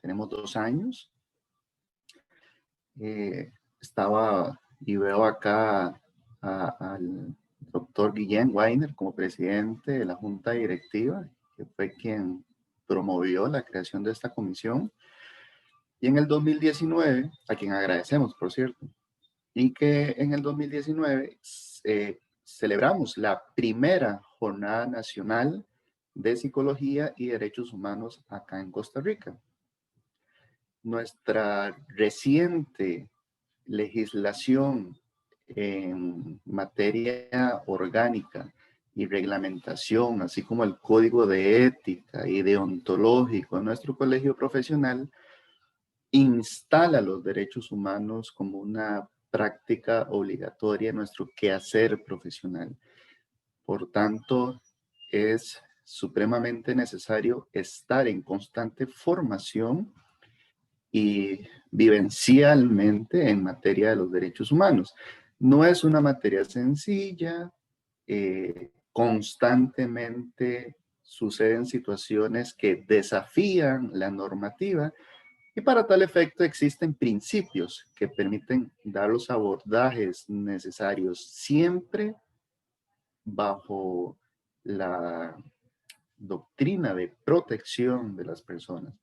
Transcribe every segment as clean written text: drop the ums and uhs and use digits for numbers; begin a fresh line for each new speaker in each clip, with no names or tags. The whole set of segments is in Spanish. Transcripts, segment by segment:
tenemos 2 años. Estaba y veo acá al doctor Guillén Weiner como presidente de la Junta Directiva, que fue quien promovió la creación de esta comisión. Y en el 2019, a quien agradecemos, por cierto, y que en el 2019 celebramos la primera Jornada Nacional de Psicología y Derechos Humanos acá en Costa Rica. Nuestra reciente legislación en materia orgánica y reglamentación, así como el código de ética y deontológico en nuestro colegio profesional, instala los derechos humanos como una práctica obligatoria en nuestro quehacer profesional. Por tanto, es supremamente necesario estar en constante formación y vivencialmente en materia de los derechos humanos. No es una materia sencilla, constantemente suceden situaciones que desafían la normativa y para tal efecto existen principios que permiten dar los abordajes necesarios siempre bajo la doctrina de protección de las personas.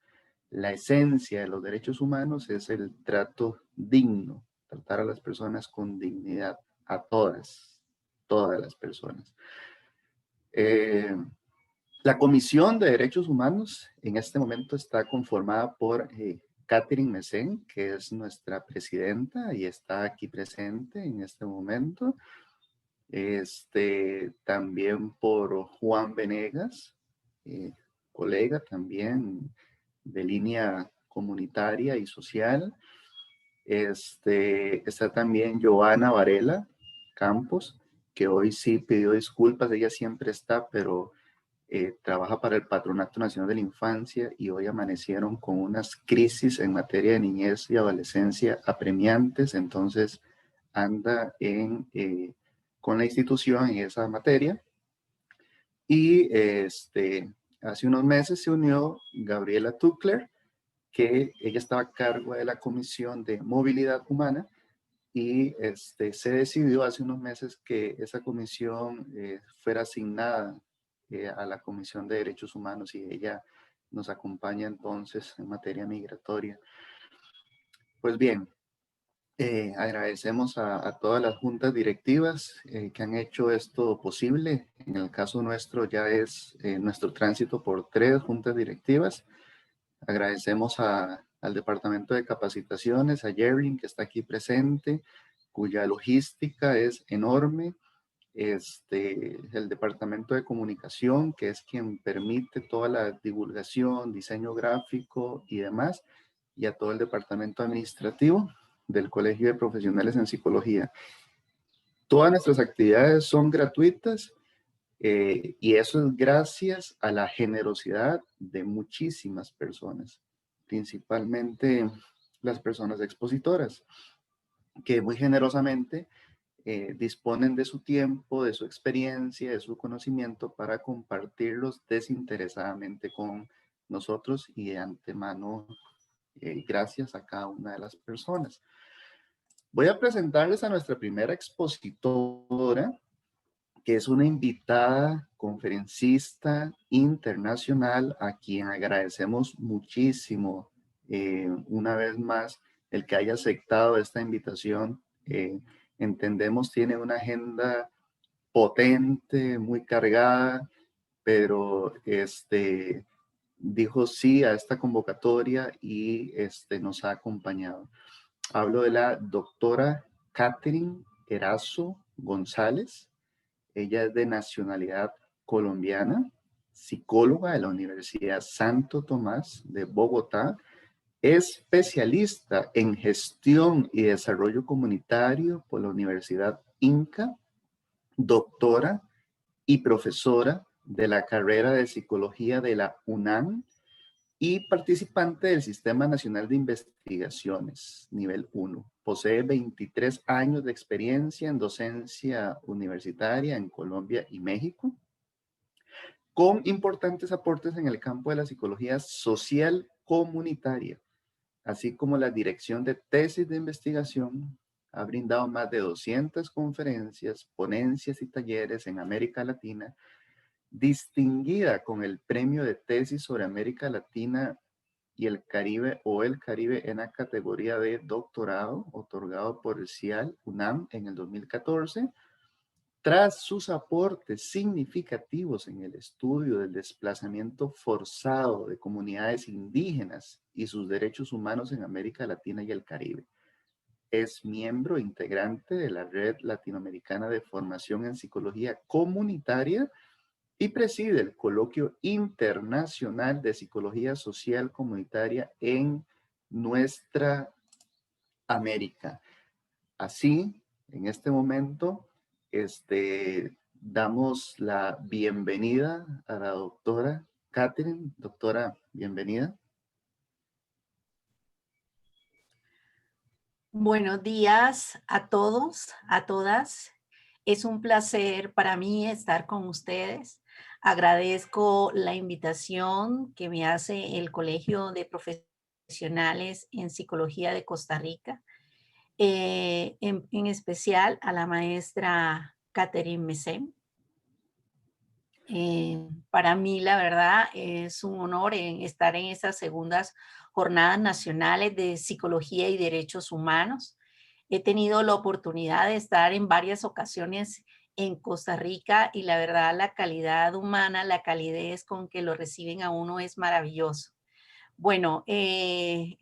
La esencia de los derechos humanos es el trato digno, tratar a las personas con dignidad, a todas las personas. La Comisión de Derechos Humanos en este momento está conformada por Catherine Mesén, que es nuestra presidenta y está aquí presente en este momento. También por Juan Venegas, colega también de línea comunitaria y social. Está también Joana Varela Campos, que hoy sí pidió disculpas, ella siempre está, pero trabaja para el Patronato Nacional de la Infancia y hoy amanecieron con unas crisis en materia de niñez y adolescencia apremiantes, entonces anda con la institución en esa materia. Y hace unos meses se unió Gabriela Tuckler, que ella estaba a cargo de la Comisión de Movilidad Humana y se decidió hace unos meses que esa comisión fuera asignada a la Comisión de Derechos Humanos y ella nos acompaña entonces en materia migratoria. Pues bien, agradecemos a todas las juntas directivas que han hecho esto posible. En el caso nuestro ya es nuestro tránsito por 3 juntas directivas. Agradecemos al Departamento de Capacitaciones, a Jerry, que está aquí presente, cuya logística es enorme. El Departamento de Comunicación, que es quien permite toda la divulgación, diseño gráfico y demás, y a todo el Departamento Administrativo del Colegio de Profesionales en Psicología. Todas nuestras actividades son gratuitas y eso es gracias a la generosidad de muchísimas personas, principalmente las personas expositoras, que muy generosamente disponen de su tiempo, de su experiencia, de su conocimiento para compartirlos desinteresadamente con nosotros y de antemano gracias a cada una de las personas. Voy a presentarles a nuestra primera expositora, que es una invitada conferencista internacional a quien agradecemos muchísimo una vez más el que haya aceptado esta invitación. Entendemos tiene una agenda potente, muy cargada, pero dijo sí a esta convocatoria y nos ha acompañado. Hablo de la doctora Catherine Erazo González. Ella es de nacionalidad colombiana, psicóloga de la Universidad Santo Tomás de Bogotá, especialista en gestión y desarrollo comunitario por la Universidad Inca, doctora y profesora de la carrera de psicología de la UNAM y participante del Sistema Nacional de Investigaciones, nivel 1. Posee 23 años de experiencia en docencia universitaria en Colombia y México, con importantes aportes en el campo de la psicología social comunitaria, así como la dirección de tesis de investigación. Ha brindado más de 200 conferencias, ponencias y talleres en América Latina, distinguida con el Premio de Tesis sobre América Latina y el Caribe o el Caribe en la categoría de doctorado, otorgado por el CIAL UNAM en el 2014. Tras sus aportes significativos en el estudio del desplazamiento forzado de comunidades indígenas y sus derechos humanos en América Latina y el Caribe, es miembro integrante de la Red Latinoamericana de Formación en Psicología Comunitaria y preside el Coloquio Internacional de Psicología Social Comunitaria en nuestra América. Así, en este momento, damos la bienvenida a la doctora Catherine. Doctora, bienvenida.
Buenos días a todos, a todas. Es un placer para mí estar con ustedes. Agradezco la invitación que me hace el Colegio de Profesionales en Psicología de Costa Rica, en especial a la maestra Catherine Mesén. Para mí, la verdad, es un honor estar en estas segundas jornadas nacionales de psicología y derechos humanos. He tenido la oportunidad de estar en varias ocasiones en Costa Rica y la verdad, la calidad humana, la calidez con que lo reciben a uno es maravilloso. Bueno, en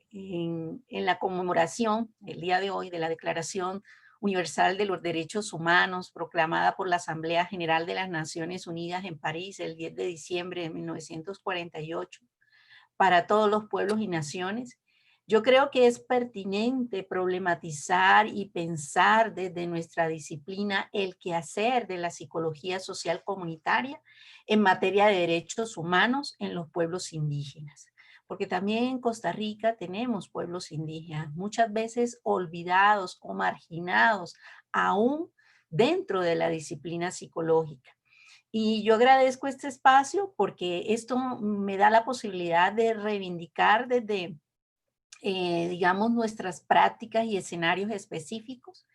la conmemoración, el día de hoy, de la Declaración Universal de los Derechos Humanos, proclamada por la Asamblea General de las Naciones Unidas en París el 10 de diciembre de 1948, para todos los pueblos y naciones, yo creo que es pertinente problematizar y pensar desde nuestra disciplina el quehacer de la psicología social comunitaria en materia de derechos humanos en los pueblos indígenas. Porque también en Costa Rica tenemos pueblos indígenas, muchas veces olvidados o marginados aún dentro de la disciplina psicológica. Y yo agradezco este espacio porque esto me da la posibilidad de reivindicar desde, digamos, nuestras prácticas y escenarios específicos,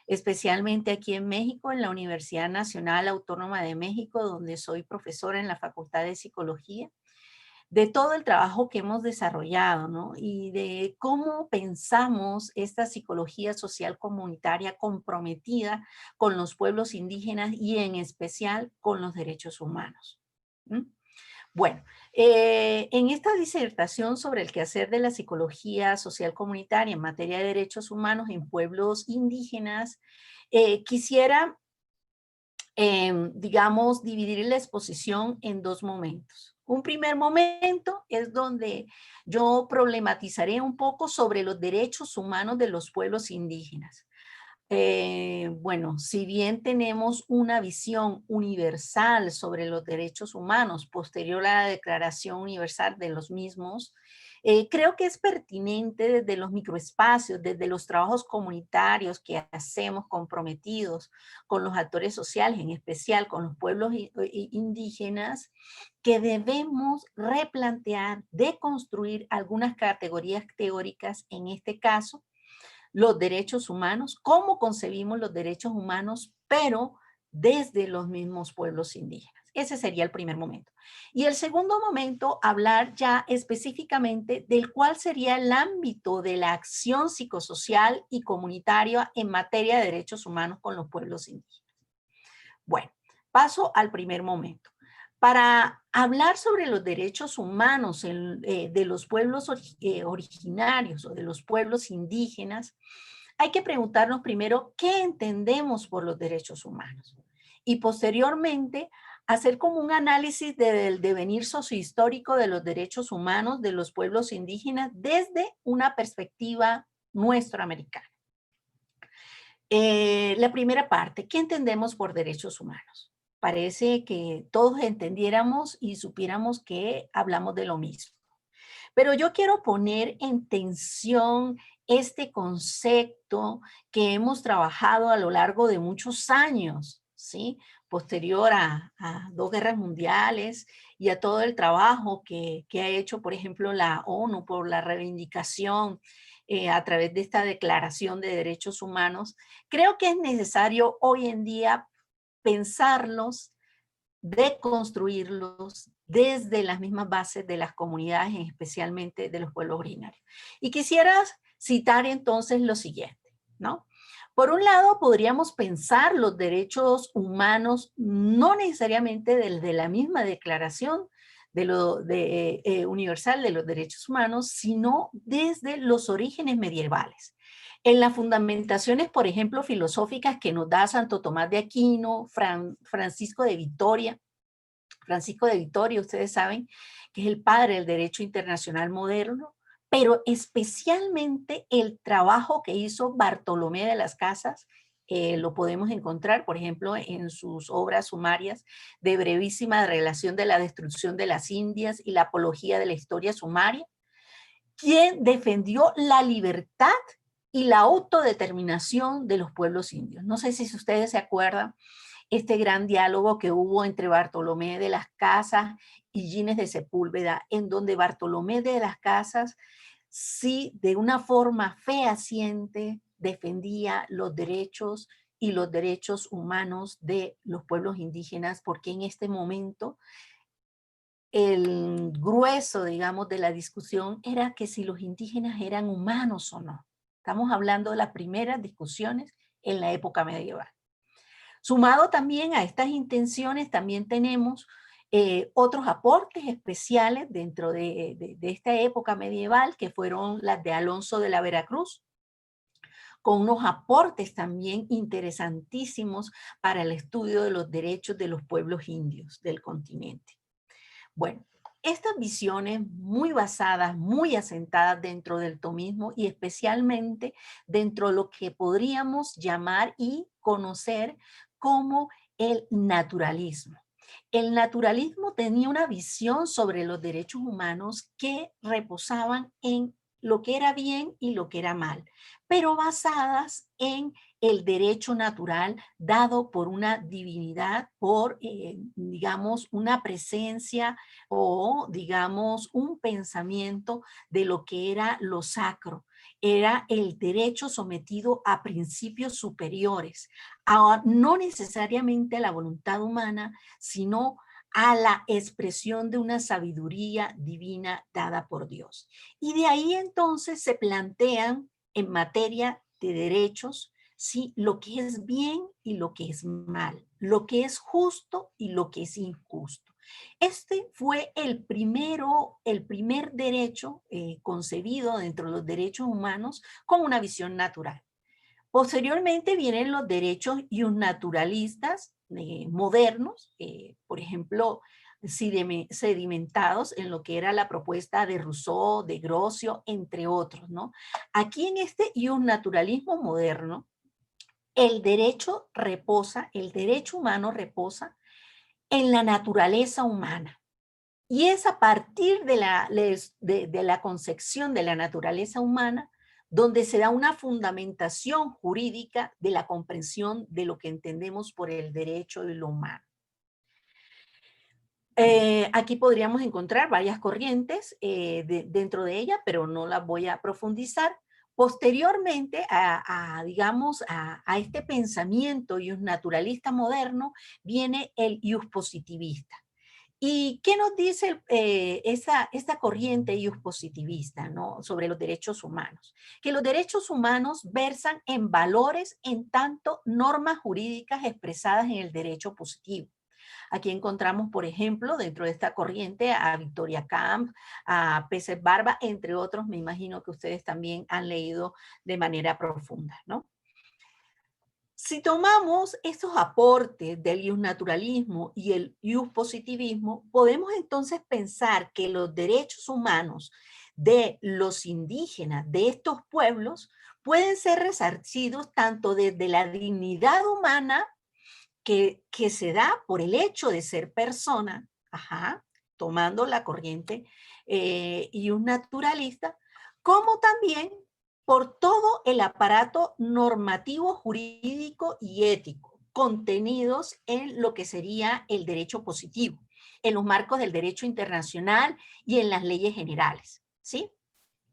especialmente aquí en México, en la Universidad Nacional Autónoma de México, donde soy profesora en la Facultad de Psicología, de todo el trabajo que hemos desarrollado, ¿no? Y de cómo pensamos esta psicología social comunitaria comprometida con los pueblos indígenas y en especial con los derechos humanos. ¿Mm? Bueno, en esta disertación sobre el quehacer de la psicología social comunitaria en materia de derechos humanos en pueblos indígenas, quisiera, digamos, dividir la exposición en dos momentos. Un primer momento es donde yo problematizaré un poco sobre los derechos humanos de los pueblos indígenas. Bueno, si bien tenemos una visión universal sobre los derechos humanos posterior a la Declaración Universal de los mismos, creo que es pertinente desde los microespacios, desde los trabajos comunitarios que hacemos comprometidos con los actores sociales, en especial con los pueblos indígenas, que debemos replantear, deconstruir algunas categorías teóricas, en este caso, los derechos humanos, cómo concebimos los derechos humanos, pero desde los mismos pueblos indígenas. Ese sería el primer momento. Y el segundo momento, hablar ya específicamente del cuál sería el ámbito de la acción psicosocial y comunitaria en materia de derechos humanos con los pueblos indígenas. Bueno, paso al primer momento. Para hablar sobre los derechos humanos de los pueblos originarios o de los pueblos indígenas, hay que preguntarnos primero qué entendemos por los derechos humanos y posteriormente hacer como un análisis del devenir sociohistórico de los derechos humanos de los pueblos indígenas desde una perspectiva nuestroamericana. La primera parte, ¿qué entendemos por derechos humanos? Parece que todos entendiéramos y supiéramos que hablamos de lo mismo. Pero yo quiero poner en tensión este concepto que hemos trabajado a lo largo de muchos años, ¿sí? posterior a 2 guerras mundiales y a todo el trabajo que ha hecho, por ejemplo, la ONU por la reivindicación a través de esta Declaración de Derechos Humanos, creo que es necesario hoy en día pensarlos, deconstruirlos desde las mismas bases de las comunidades, especialmente de los pueblos originarios. Y quisiera citar entonces lo siguiente, ¿no? Por un lado, podríamos pensar los derechos humanos no necesariamente desde la misma Declaración Universal de los Derechos Humanos, sino desde los orígenes medievales. En las fundamentaciones, por ejemplo, filosóficas que nos da Santo Tomás de Aquino, Francisco de Vitoria, ustedes saben que es el padre del derecho internacional moderno, pero especialmente el trabajo que hizo Bartolomé de las Casas, lo podemos encontrar, por ejemplo, en sus obras sumarias de brevísima relación de la destrucción de las Indias y la apología de la historia sumaria, quien defendió la libertad y la autodeterminación de los pueblos indios. No sé si ustedes se acuerdan este gran diálogo que hubo entre Bartolomé de las Casas y Gines de Sepúlveda, en donde Bartolomé de las Casas sí de una forma fehaciente defendía los derechos y los derechos humanos de los pueblos indígenas, porque en este momento el grueso, digamos, de la discusión era que si los indígenas eran humanos o no. Estamos hablando de las primeras discusiones en la época medieval. Sumado también a estas intenciones, también tenemos otros aportes especiales dentro de esta época medieval, que fueron las de Alonso de la Veracruz, con unos aportes también interesantísimos para el estudio de los derechos de los pueblos indios del continente. Bueno, estas visiones muy basadas, muy asentadas dentro del tomismo y especialmente dentro de lo que podríamos llamar y conocer como el naturalismo. El naturalismo tenía una visión sobre los derechos humanos que reposaban en lo que era bien y lo que era mal, pero basadas en el derecho natural dado por una divinidad, por, digamos, una presencia o, digamos, un pensamiento de lo que era lo sacro. Era el derecho sometido a principios superiores, no necesariamente a la voluntad humana, sino a la expresión de una sabiduría divina dada por Dios. Y de ahí entonces se plantean en materia de derechos, ¿sí?, lo que es bien y lo que es mal, lo que es justo y lo que es injusto. Este fue el primer derecho concebido dentro de los derechos humanos con una visión natural. Posteriormente vienen los derechos naturalistas modernos, por ejemplo, sedimentados en lo que era la propuesta de Rousseau, de Grocio, entre otros, ¿no? Aquí en este naturalismo moderno, el derecho humano reposa en la naturaleza humana. Y es a partir de la concepción de la naturaleza humana donde se da una fundamentación jurídica de la comprensión de lo que entendemos por el derecho y lo humano. Aquí podríamos encontrar varias corrientes dentro de ella, pero no las voy a profundizar. Posteriormente digamos, a este pensamiento naturalista moderno viene el positivista. ¿Y qué nos dice esta corriente positivista, ¿no?, sobre los derechos humanos? Que los derechos humanos versan en valores en tanto normas jurídicas expresadas en el derecho positivo. Aquí encontramos, por ejemplo, dentro de esta corriente a Victoria Camp, a Peces Barba, entre otros, me imagino que ustedes también han leído de manera profunda, ¿no? Si tomamos estos aportes del naturalismo y el positivismo, podemos entonces pensar que los derechos humanos de los indígenas, de estos pueblos, pueden ser resarcidos tanto desde la dignidad humana que se da por el hecho de ser persona, tomando la corriente naturalista, como también por todo el aparato normativo, jurídico y ético, contenidos en lo que sería el derecho positivo, en los marcos del derecho internacional y en las leyes generales, ¿sí?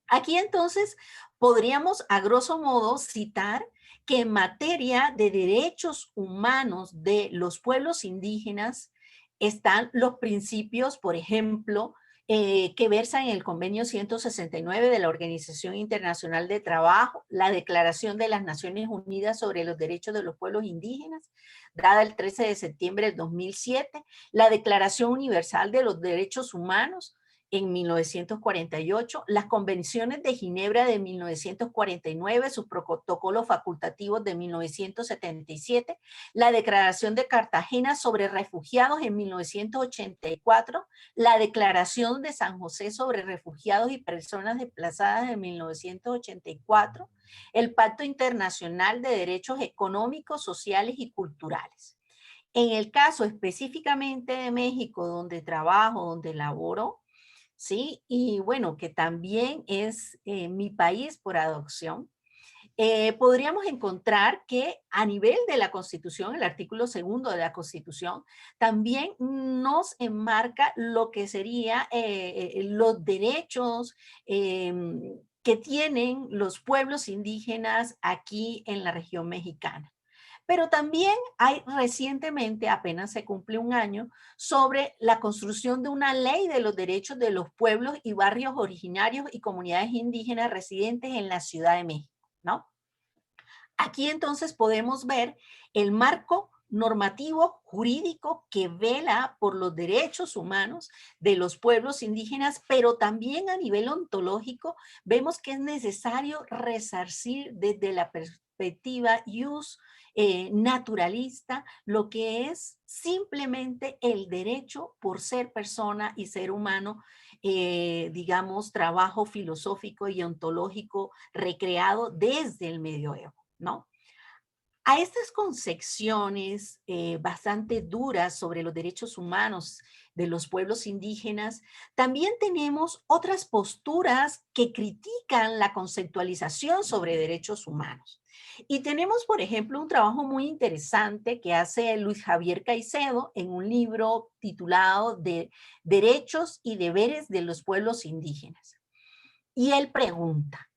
Aquí entonces podríamos a grosso modo citar que en materia de derechos humanos de los pueblos indígenas están los principios, por ejemplo, que versan en el convenio 169 de la Organización Internacional de Trabajo, la Declaración de las Naciones Unidas sobre los Derechos de los Pueblos Indígenas, dada el 13 de septiembre del 2007, la Declaración Universal de los Derechos Humanos, en 1948, las convenciones de Ginebra de 1949, sus protocolos facultativos de 1977, la Declaración de Cartagena sobre refugiados en 1984, la Declaración de San José sobre refugiados y personas desplazadas en 1984, el Pacto Internacional de Derechos Económicos, Sociales y Culturales. En el caso específicamente de México, donde trabajo, donde laboro, ¿sí? Y bueno, que también es mi país por adopción, podríamos encontrar que a nivel de la Constitución, el artículo 2 de la Constitución, también nos enmarca lo que sería los derechos que tienen los pueblos indígenas aquí en la región mexicana. Pero también hay recientemente, apenas se cumple un año, sobre la construcción de una ley de los derechos de los pueblos y barrios originarios y comunidades indígenas residentes en la Ciudad de México, ¿no? Aquí entonces podemos ver el marco normativo jurídico que vela por los derechos humanos de los pueblos indígenas, pero también a nivel ontológico vemos que es necesario resarcir desde la perspectiva ius naturalista lo que es simplemente el derecho por ser persona y ser humano, digamos, trabajo filosófico y ontológico recreado desde el medioevo, ¿no? A estas concepciones bastante duras sobre los derechos humanos de los pueblos indígenas, también tenemos otras posturas que critican la conceptualización sobre derechos humanos. Y tenemos, por ejemplo, un trabajo muy interesante que hace Luis Javier Caicedo en un libro titulado de Derechos y Deberes de los Pueblos Indígenas. Y él pregunta,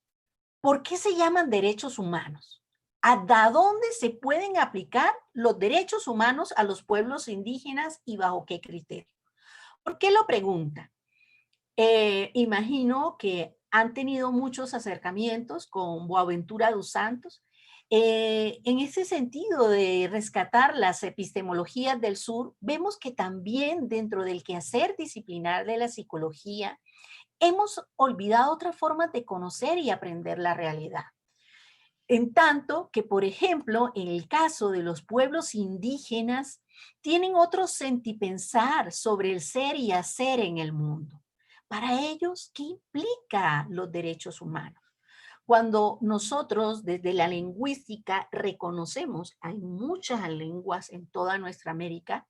¿por qué se llaman derechos humanos? ¿Hasta dónde se pueden aplicar los derechos humanos a los pueblos indígenas y bajo qué criterio? ¿Por qué lo pregunta? Imagino que han tenido muchos acercamientos con Boaventura dos Santos. En ese sentido de rescatar las epistemologías del sur, vemos que también dentro del quehacer disciplinar de la psicología, hemos olvidado otras formas de conocer y aprender la realidad. En tanto que, por ejemplo, en el caso de los pueblos indígenas, tienen otro sentipensar sobre el ser y hacer en el mundo. Para ellos, ¿qué implica los derechos humanos? Cuando nosotros desde la lingüística reconocemos, hay muchas lenguas en toda nuestra América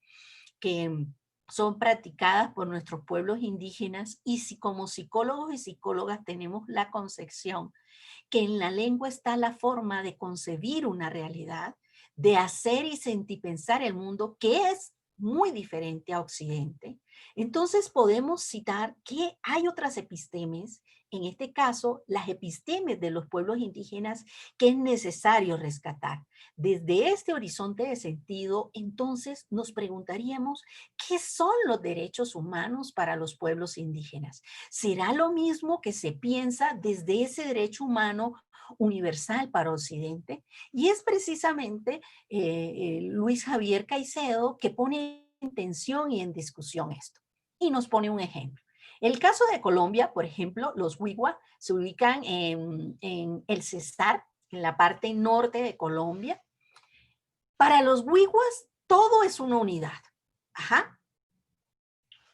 que son practicadas por nuestros pueblos indígenas y si como psicólogos y psicólogas tenemos la concepción que en la lengua está la forma de concebir una realidad, de hacer y sentir pensar el mundo que es muy diferente a Occidente, entonces podemos citar que hay otras epistemes, en este caso las epistemes de los pueblos indígenas que es necesario rescatar. Desde este horizonte de sentido, entonces nos preguntaríamos, ¿qué son los derechos humanos para los pueblos indígenas? ¿Será lo mismo que se piensa desde ese derecho humano universal para Occidente? Y es precisamente Luis Javier Caicedo que pone en tensión y en discusión esto. Y nos pone un ejemplo. El caso de Colombia, por ejemplo, los Wigua se ubican en el Cesar, en la parte norte de Colombia. Para los Wiguas, todo es una unidad. Ajá.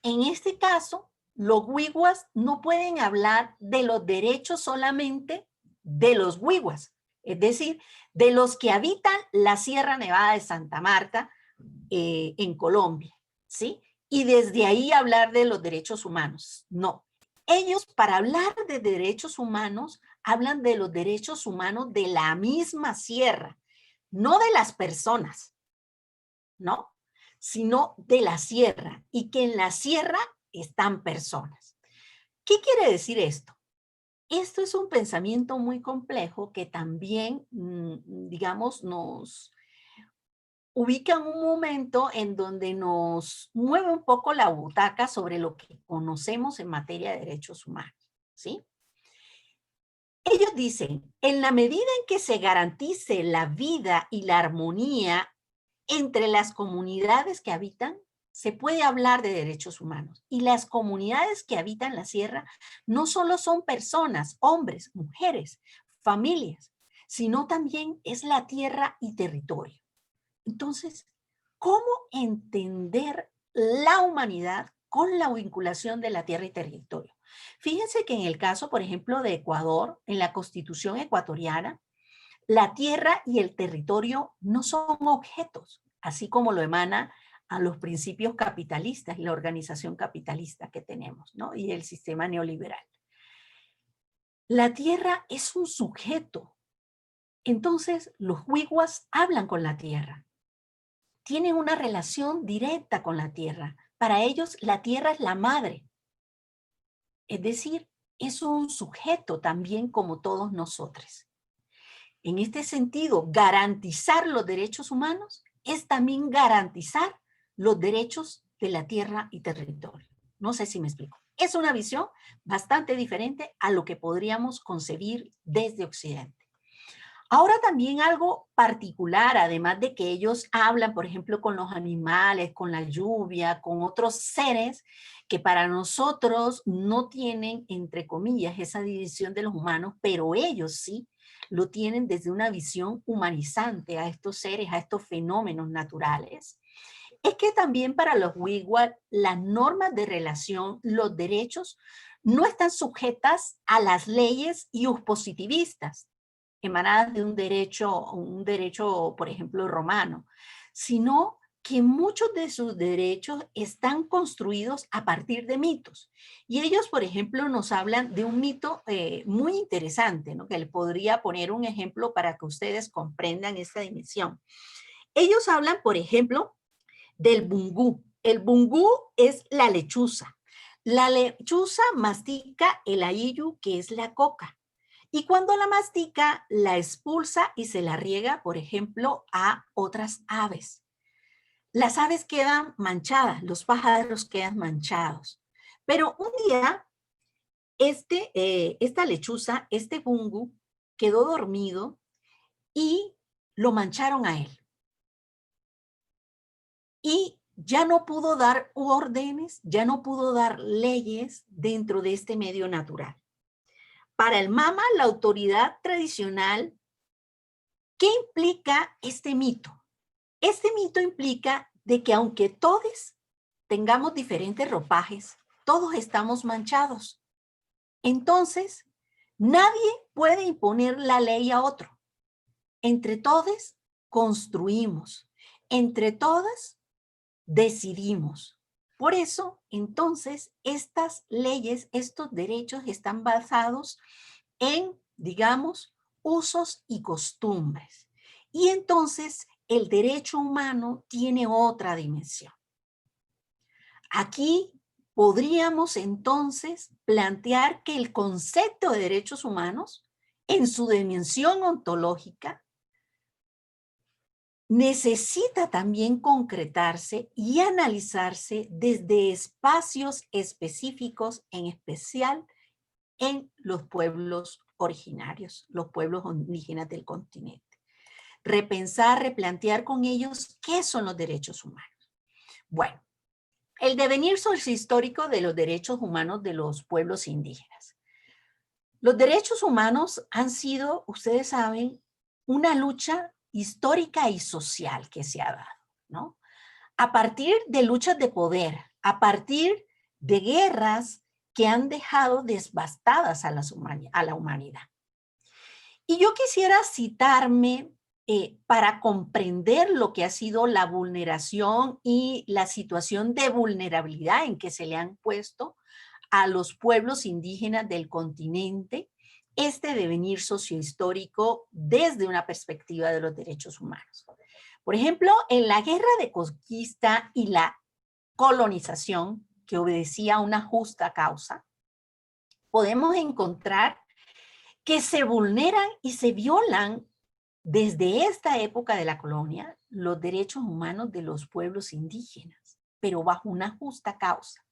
En este caso, los Wiguas no pueden hablar de los derechos solamente de los Wiguas, es decir, de los que habitan la Sierra Nevada de Santa Marta en Colombia, ¿sí? Y desde ahí hablar de los derechos humanos. No. Ellos, para hablar de derechos humanos, hablan de los derechos humanos de la misma sierra, no de las personas, ¿no? Sino de la sierra, y que en la sierra están personas. ¿Qué quiere decir esto? Esto es un pensamiento muy complejo que también, digamos, nos ubica en un momento en donde nos mueve un poco la butaca sobre lo que conocemos en materia de derechos humanos, ¿sí? Ellos dicen, en la medida en que se garantice la vida y la armonía entre las comunidades que habitan, se puede hablar de derechos humanos. Y las comunidades que habitan la sierra no solo son personas, hombres, mujeres, familias, sino también es la tierra y territorio. Entonces, ¿cómo entender la humanidad con la vinculación de la tierra y territorio? Fíjense que en el caso, por ejemplo, de Ecuador, en la Constitución ecuatoriana, la tierra y el territorio no son objetos, así como lo emana a los principios capitalistas y la organización capitalista que tenemos, ¿no? Y el sistema neoliberal. La tierra es un sujeto. Entonces, los huiguas hablan con la tierra. Tienen una relación directa con la tierra. Para ellos, la tierra es la madre. Es decir, es un sujeto también como todos nosotros. En este sentido, garantizar los derechos humanos es también garantizar los derechos de la tierra y territorio. No sé si me explico. Es una visión bastante diferente a lo que podríamos concebir desde Occidente. Ahora también algo particular, además de que ellos hablan, por ejemplo, con los animales, con la lluvia, con otros seres que para nosotros no tienen, entre comillas, esa división de los humanos, pero ellos sí lo tienen desde una visión humanizante a estos seres, a estos fenómenos naturales. Es que también para los Wigwam las normas de relación, los derechos, no están sujetas a las leyes positivistas emanadas de un derecho, por ejemplo, romano, sino que muchos de sus derechos están construidos a partir de mitos. Y ellos, por ejemplo, nos hablan de un mito muy interesante, ¿no? Que les podría poner un ejemplo para que ustedes comprendan esta dimensión. Ellos hablan, por ejemplo, del bungú. El bungú es la lechuza. La lechuza mastica el ayiyu, que es la coca. Y cuando la mastica, la expulsa y se la riega, por ejemplo, a otras aves. Las aves quedan manchadas, los pájaros quedan manchados. Pero un día, esta lechuza, este bungu, quedó dormido y lo mancharon a él. Y ya no pudo dar órdenes, ya no pudo dar leyes dentro de este medio natural. Para el Mama, la autoridad tradicional, ¿qué implica este mito? Este mito implica de que aunque todos tengamos diferentes ropajes, todos estamos manchados. Entonces, nadie puede imponer la ley a otro. Entre todos construimos, entre todas decidimos. Por eso, entonces, estas leyes, estos derechos están basados en, digamos, usos y costumbres. Y entonces, el derecho humano tiene otra dimensión. Aquí podríamos entonces plantear que el concepto de derechos humanos, en su dimensión ontológica, necesita también concretarse y analizarse desde espacios específicos, en especial en los pueblos originarios, los pueblos indígenas del continente. Repensar, replantear con ellos qué son los derechos humanos. Bueno, el devenir sociohistórico de los derechos humanos de los pueblos indígenas. Los derechos humanos han sido, ustedes saben, una lucha histórica y social que se ha dado, ¿no? A partir de luchas de poder, a partir de guerras que han dejado devastadas a la humanidad. Y yo quisiera citarme para comprender lo que ha sido la vulneración y la situación de vulnerabilidad en que se le han puesto a los pueblos indígenas del continente este devenir sociohistórico desde una perspectiva de los derechos humanos. Por ejemplo, en la guerra de conquista y la colonización, que obedecía a una justa causa, podemos encontrar que se vulneran y se violan desde esta época de la colonia los derechos humanos de los pueblos indígenas, pero bajo una justa causa.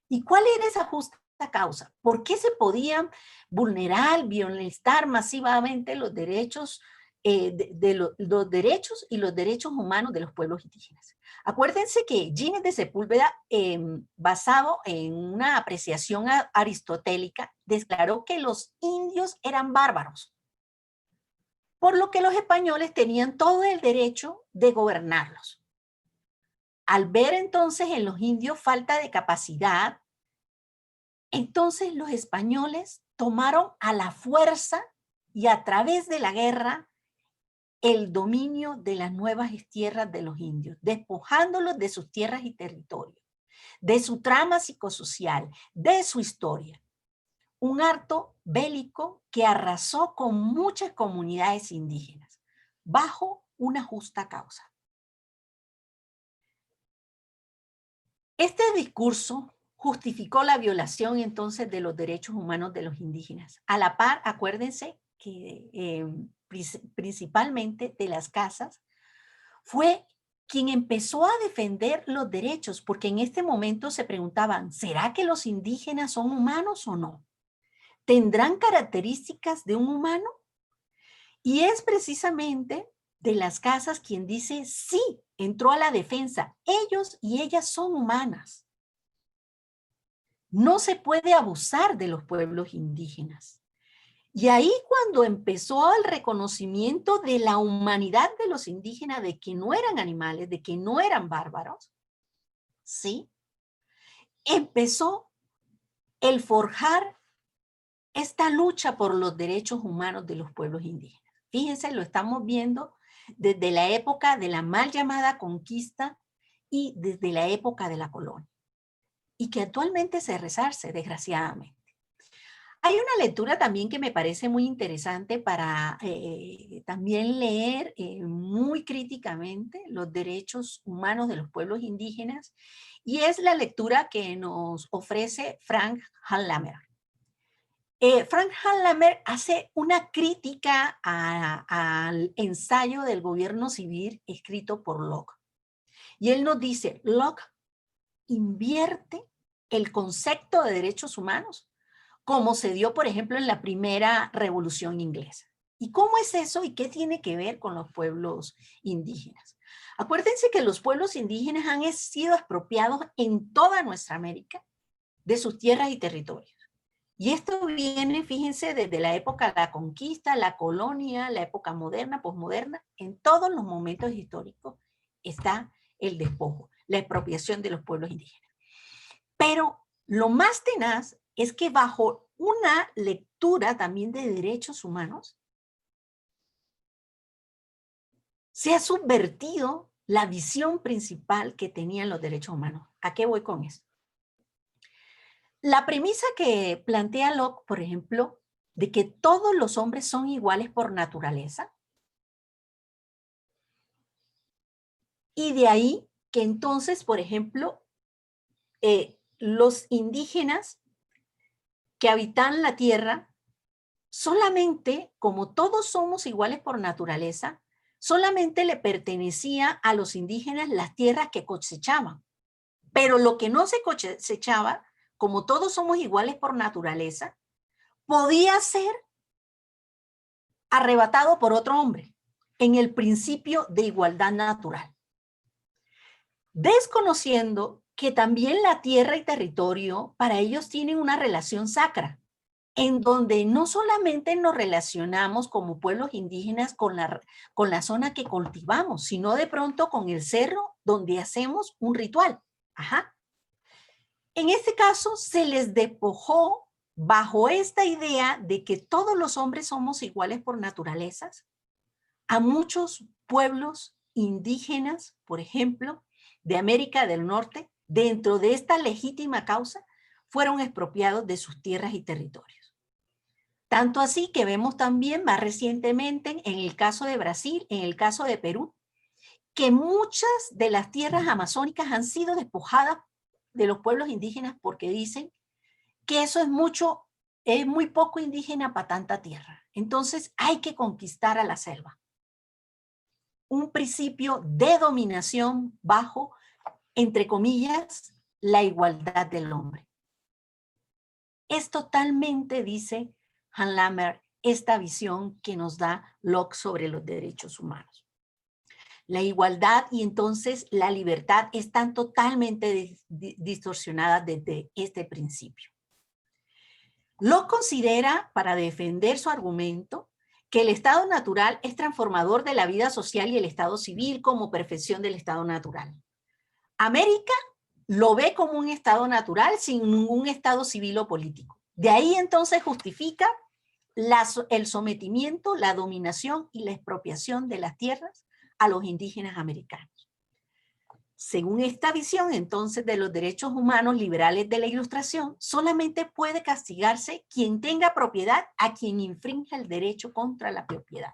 ¿Y cuál era esa justa causa? ¿Por qué se podían vulnerar, violentar masivamente los derechos, los derechos y los derechos humanos de los pueblos indígenas? Acuérdense que Gines de Sepúlveda, basado en una apreciación aristotélica, declaró que los indios eran bárbaros, por lo que los españoles tenían todo el derecho de gobernarlos. Al ver entonces en los indios falta de capacidad, entonces los españoles tomaron a la fuerza y a través de la guerra el dominio de las nuevas tierras de los indios, despojándolos de sus tierras y territorios, de su trama psicosocial, de su historia. Un acto bélico que arrasó con muchas comunidades indígenas, bajo una justa causa. Este discurso justificó la violación entonces de los derechos humanos de los indígenas. A la par, acuérdense que principalmente de las casas, fue quien empezó a defender los derechos, porque en este momento se preguntaban, ¿será que los indígenas son humanos o no? ¿Tendrán características de un humano? Y es precisamente de las casas quien dice, sí, entró a la defensa. Ellos y ellas son humanas. No se puede abusar de los pueblos indígenas. Y ahí cuando empezó el reconocimiento de la humanidad de los indígenas, de que no eran animales, de que no eran bárbaros, ¿sí? Empezó el forjar esta lucha por los derechos humanos de los pueblos indígenas. Fíjense, lo estamos viendo desde la época de la mal llamada conquista y desde la época de la colonia. Y que actualmente se resarce, desgraciadamente. Hay una lectura también que me parece muy interesante para también leer muy críticamente los derechos humanos de los pueblos indígenas, y es la lectura que nos ofrece Frank Hanlamer. Frank Hanlamer hace una crítica al ensayo del gobierno civil escrito por Locke. Y él nos dice, Locke invierte el concepto de derechos humanos como se dio, por ejemplo, en la primera revolución inglesa. ¿Y cómo es eso y qué tiene que ver con los pueblos indígenas? Acuérdense que los pueblos indígenas han sido expropiados en toda nuestra América de sus tierras y territorios. Y esto viene, fíjense, desde la época de la conquista, la colonia, la época moderna, posmoderna. En todos los momentos históricos está el despojo, la expropiación de los pueblos indígenas. Pero lo más tenaz es que bajo una lectura también de derechos humanos, se ha subvertido la visión principal que tenían los derechos humanos. ¿A qué voy con esto? La premisa que plantea Locke, por ejemplo, de que todos los hombres son iguales por naturaleza, y de ahí que entonces, por ejemplo, los indígenas que habitan la tierra, solamente, como todos somos iguales por naturaleza, solamente le pertenecía a los indígenas las tierras que cosechaban. Pero lo que no se cosechaba, como todos somos iguales por naturaleza, podía ser arrebatado por otro hombre, en el principio de igualdad natural. Desconociendo que también la tierra y territorio para ellos tienen una relación sacra, en donde no solamente nos relacionamos como pueblos indígenas con la zona que cultivamos, sino de pronto con el cerro donde hacemos un ritual. Ajá. En este caso se les despojó bajo esta idea de que todos los hombres somos iguales por naturaleza a muchos pueblos indígenas, por ejemplo, de América del Norte, dentro de esta legítima causa, fueron expropiados de sus tierras y territorios. Tanto así que vemos también más recientemente en el caso de Brasil, en el caso de Perú, que muchas de las tierras amazónicas han sido despojadas de los pueblos indígenas porque dicen que eso es muy poco indígena para tanta tierra. Entonces hay que conquistar a la selva. Un principio de dominación bajo, entre comillas, la igualdad del hombre. Es totalmente, dice Han Lammer, esta visión que nos da Locke sobre los derechos humanos. La igualdad y entonces la libertad están totalmente distorsionadas desde este principio. Locke considera, para defender su argumento, que el estado natural es transformador de la vida social y el estado civil como perfección del estado natural. América lo ve como un estado natural sin ningún estado civil o político. De ahí entonces justifica el sometimiento, la dominación y la expropiación de las tierras a los indígenas americanos. Según esta visión, entonces, de los derechos humanos liberales de la Ilustración, solamente puede castigarse quien tenga propiedad a quien infrinja el derecho contra la propiedad.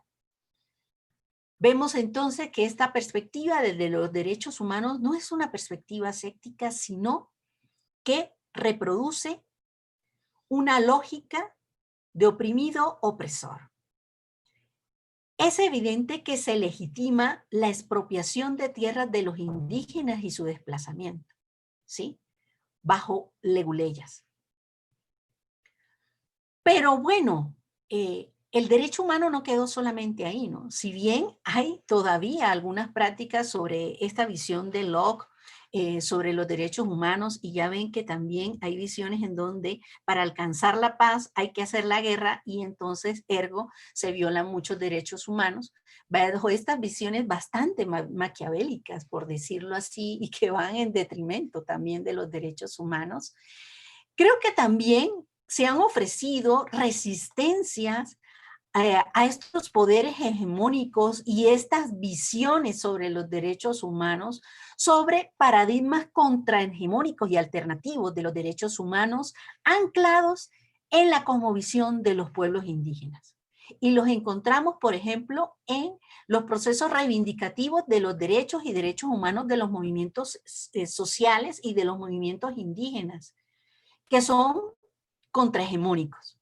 Vemos entonces que esta perspectiva desde los derechos humanos no es una perspectiva ascética, sino que reproduce una lógica de oprimido-opresor. Es evidente que se legitima la expropiación de tierras de los indígenas y su desplazamiento, ¿sí? Bajo leguleyas. Pero bueno, el derecho humano no quedó solamente ahí, ¿no? Si bien hay todavía algunas prácticas sobre esta visión de Locke, sobre los derechos humanos, y ya ven que también hay visiones en donde para alcanzar la paz hay que hacer la guerra y entonces ergo se violan muchos derechos humanos, bajo estas visiones bastante maquiavélicas, por decirlo así, y que van en detrimento también de los derechos humanos. Creo que también se han ofrecido resistencias a estos poderes hegemónicos y estas visiones sobre los derechos humanos, sobre paradigmas contrahegemónicos y alternativos de los derechos humanos anclados en la cosmovisión de los pueblos indígenas. Y los encontramos, por ejemplo, en los procesos reivindicativos de los derechos y derechos humanos de los movimientos sociales y de los movimientos indígenas, que son contrahegemónicos.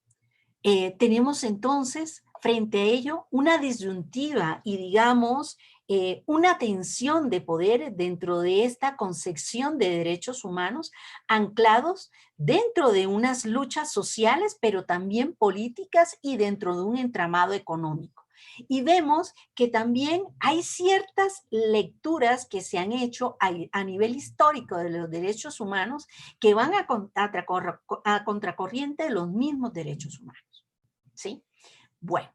Tenemos entonces frente a ello una disyuntiva y digamos una tensión de poder dentro de esta concepción de derechos humanos anclados dentro de unas luchas sociales pero también políticas y dentro de un entramado económico. Y vemos que también hay ciertas lecturas que se han hecho a nivel histórico de los derechos humanos que van a contracorriente de los mismos derechos humanos. ¿Sí? Bueno,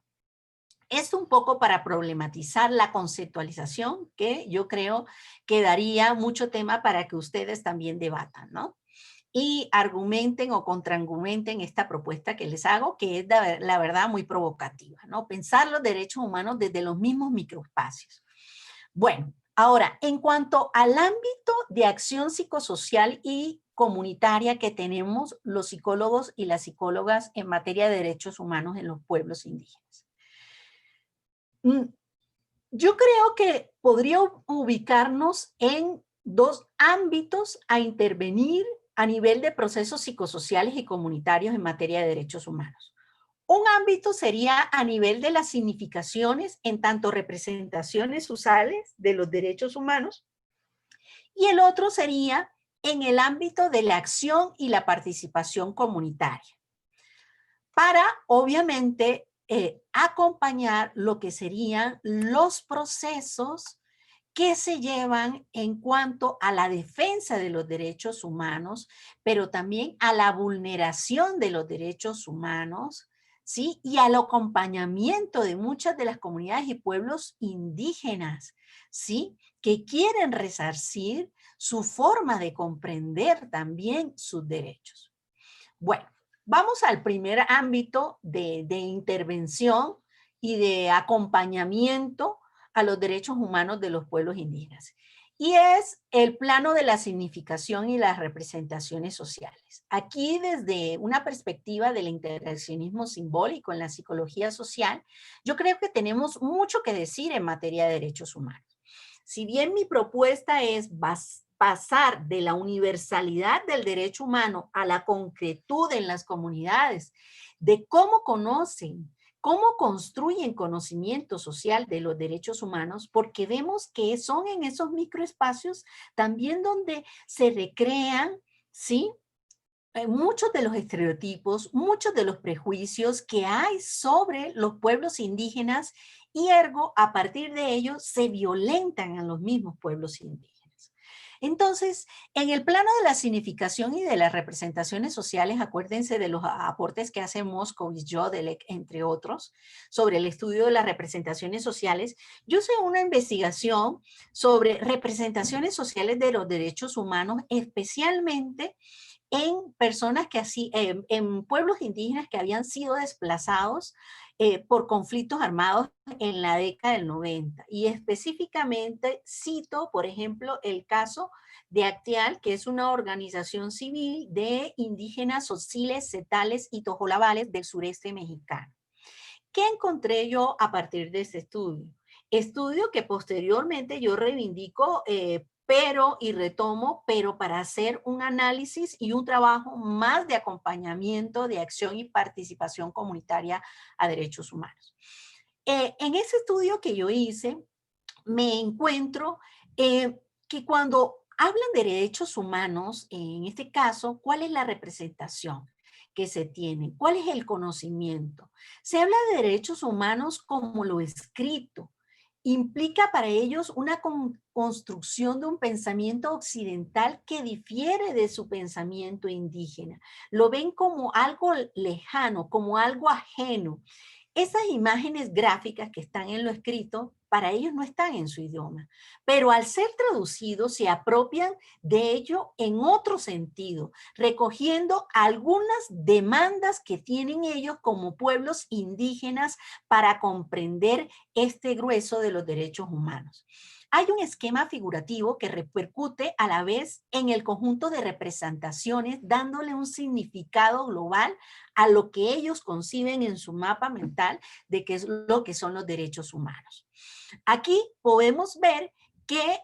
esto un poco para problematizar la conceptualización, que yo creo que daría mucho tema para que ustedes también debatan, ¿no? Y argumenten o contraargumenten esta propuesta que les hago, que es la verdad muy provocativa, ¿no? Pensar los derechos humanos desde los mismos microespacios. Bueno, ahora, en cuanto al ámbito de acción psicosocial y comunitaria que tenemos los psicólogos y las psicólogas en materia de derechos humanos en los pueblos indígenas. Yo creo que podría ubicarnos en dos ámbitos a intervenir a nivel de procesos psicosociales y comunitarios en materia de derechos humanos. Un ámbito sería a nivel de las significaciones en tanto representaciones sociales de los derechos humanos y el otro sería en el ámbito de la acción y la participación comunitaria. Para, obviamente, acompañar lo que serían los procesos que se llevan en cuanto a la defensa de los derechos humanos, pero también a la vulneración de los derechos humanos, ¿sí? Y al acompañamiento de muchas de las comunidades y pueblos indígenas, ¿sí? Que quieren resarcir su forma de comprender también sus derechos. Bueno, vamos al primer ámbito de intervención y de acompañamiento a los derechos humanos de los pueblos indígenas. Y es el plano de la significación y las representaciones sociales. Aquí, desde una perspectiva del interaccionismo simbólico en la psicología social, yo creo que tenemos mucho que decir en materia de derechos humanos. Si bien mi propuesta es pasar de la universalidad del derecho humano a la concretud en las comunidades, de cómo conocen, cómo construyen conocimiento social de los derechos humanos, porque vemos que son en esos microespacios también donde se recrean, ¿sí?, muchos de los estereotipos, muchos de los prejuicios que hay sobre los pueblos indígenas y ergo, a partir de ellos, se violentan a los mismos pueblos indígenas. Entonces, en el plano de la significación y de las representaciones sociales, acuérdense de los aportes que hace Moscowitz, Jodelek, entre otros, sobre el estudio de las representaciones sociales. Yo hice una investigación sobre representaciones sociales de los derechos humanos, especialmente en personas que así, en pueblos indígenas que habían sido desplazados por conflictos armados en la década del 90. Y específicamente cito, por ejemplo, el caso de Acteal, que es una organización civil de indígenas sociles, setales y tojolabales del sureste mexicano. ¿Qué encontré yo a partir de este estudio? Estudio que posteriormente yo reivindico, y retomo, pero para hacer un análisis y un trabajo más de acompañamiento, de acción y participación comunitaria a derechos humanos. En ese estudio que yo hice, me encuentro que cuando hablan de derechos humanos, en este caso, ¿cuál es la representación que se tiene? ¿Cuál es el conocimiento? Se habla de derechos humanos como lo escrito. Implica para ellos una construcción de un pensamiento occidental que difiere de su pensamiento indígena. Lo ven como algo lejano, como algo ajeno. Esas imágenes gráficas que están en lo escrito, para ellos no están en su idioma, pero al ser traducidos se apropian de ello en otro sentido, recogiendo algunas demandas que tienen ellos como pueblos indígenas para comprender este grueso de los derechos humanos. Hay un esquema figurativo que repercute a la vez en el conjunto de representaciones, dándole un significado global a lo que ellos conciben en su mapa mental de qué es lo que son los derechos humanos. Aquí podemos ver que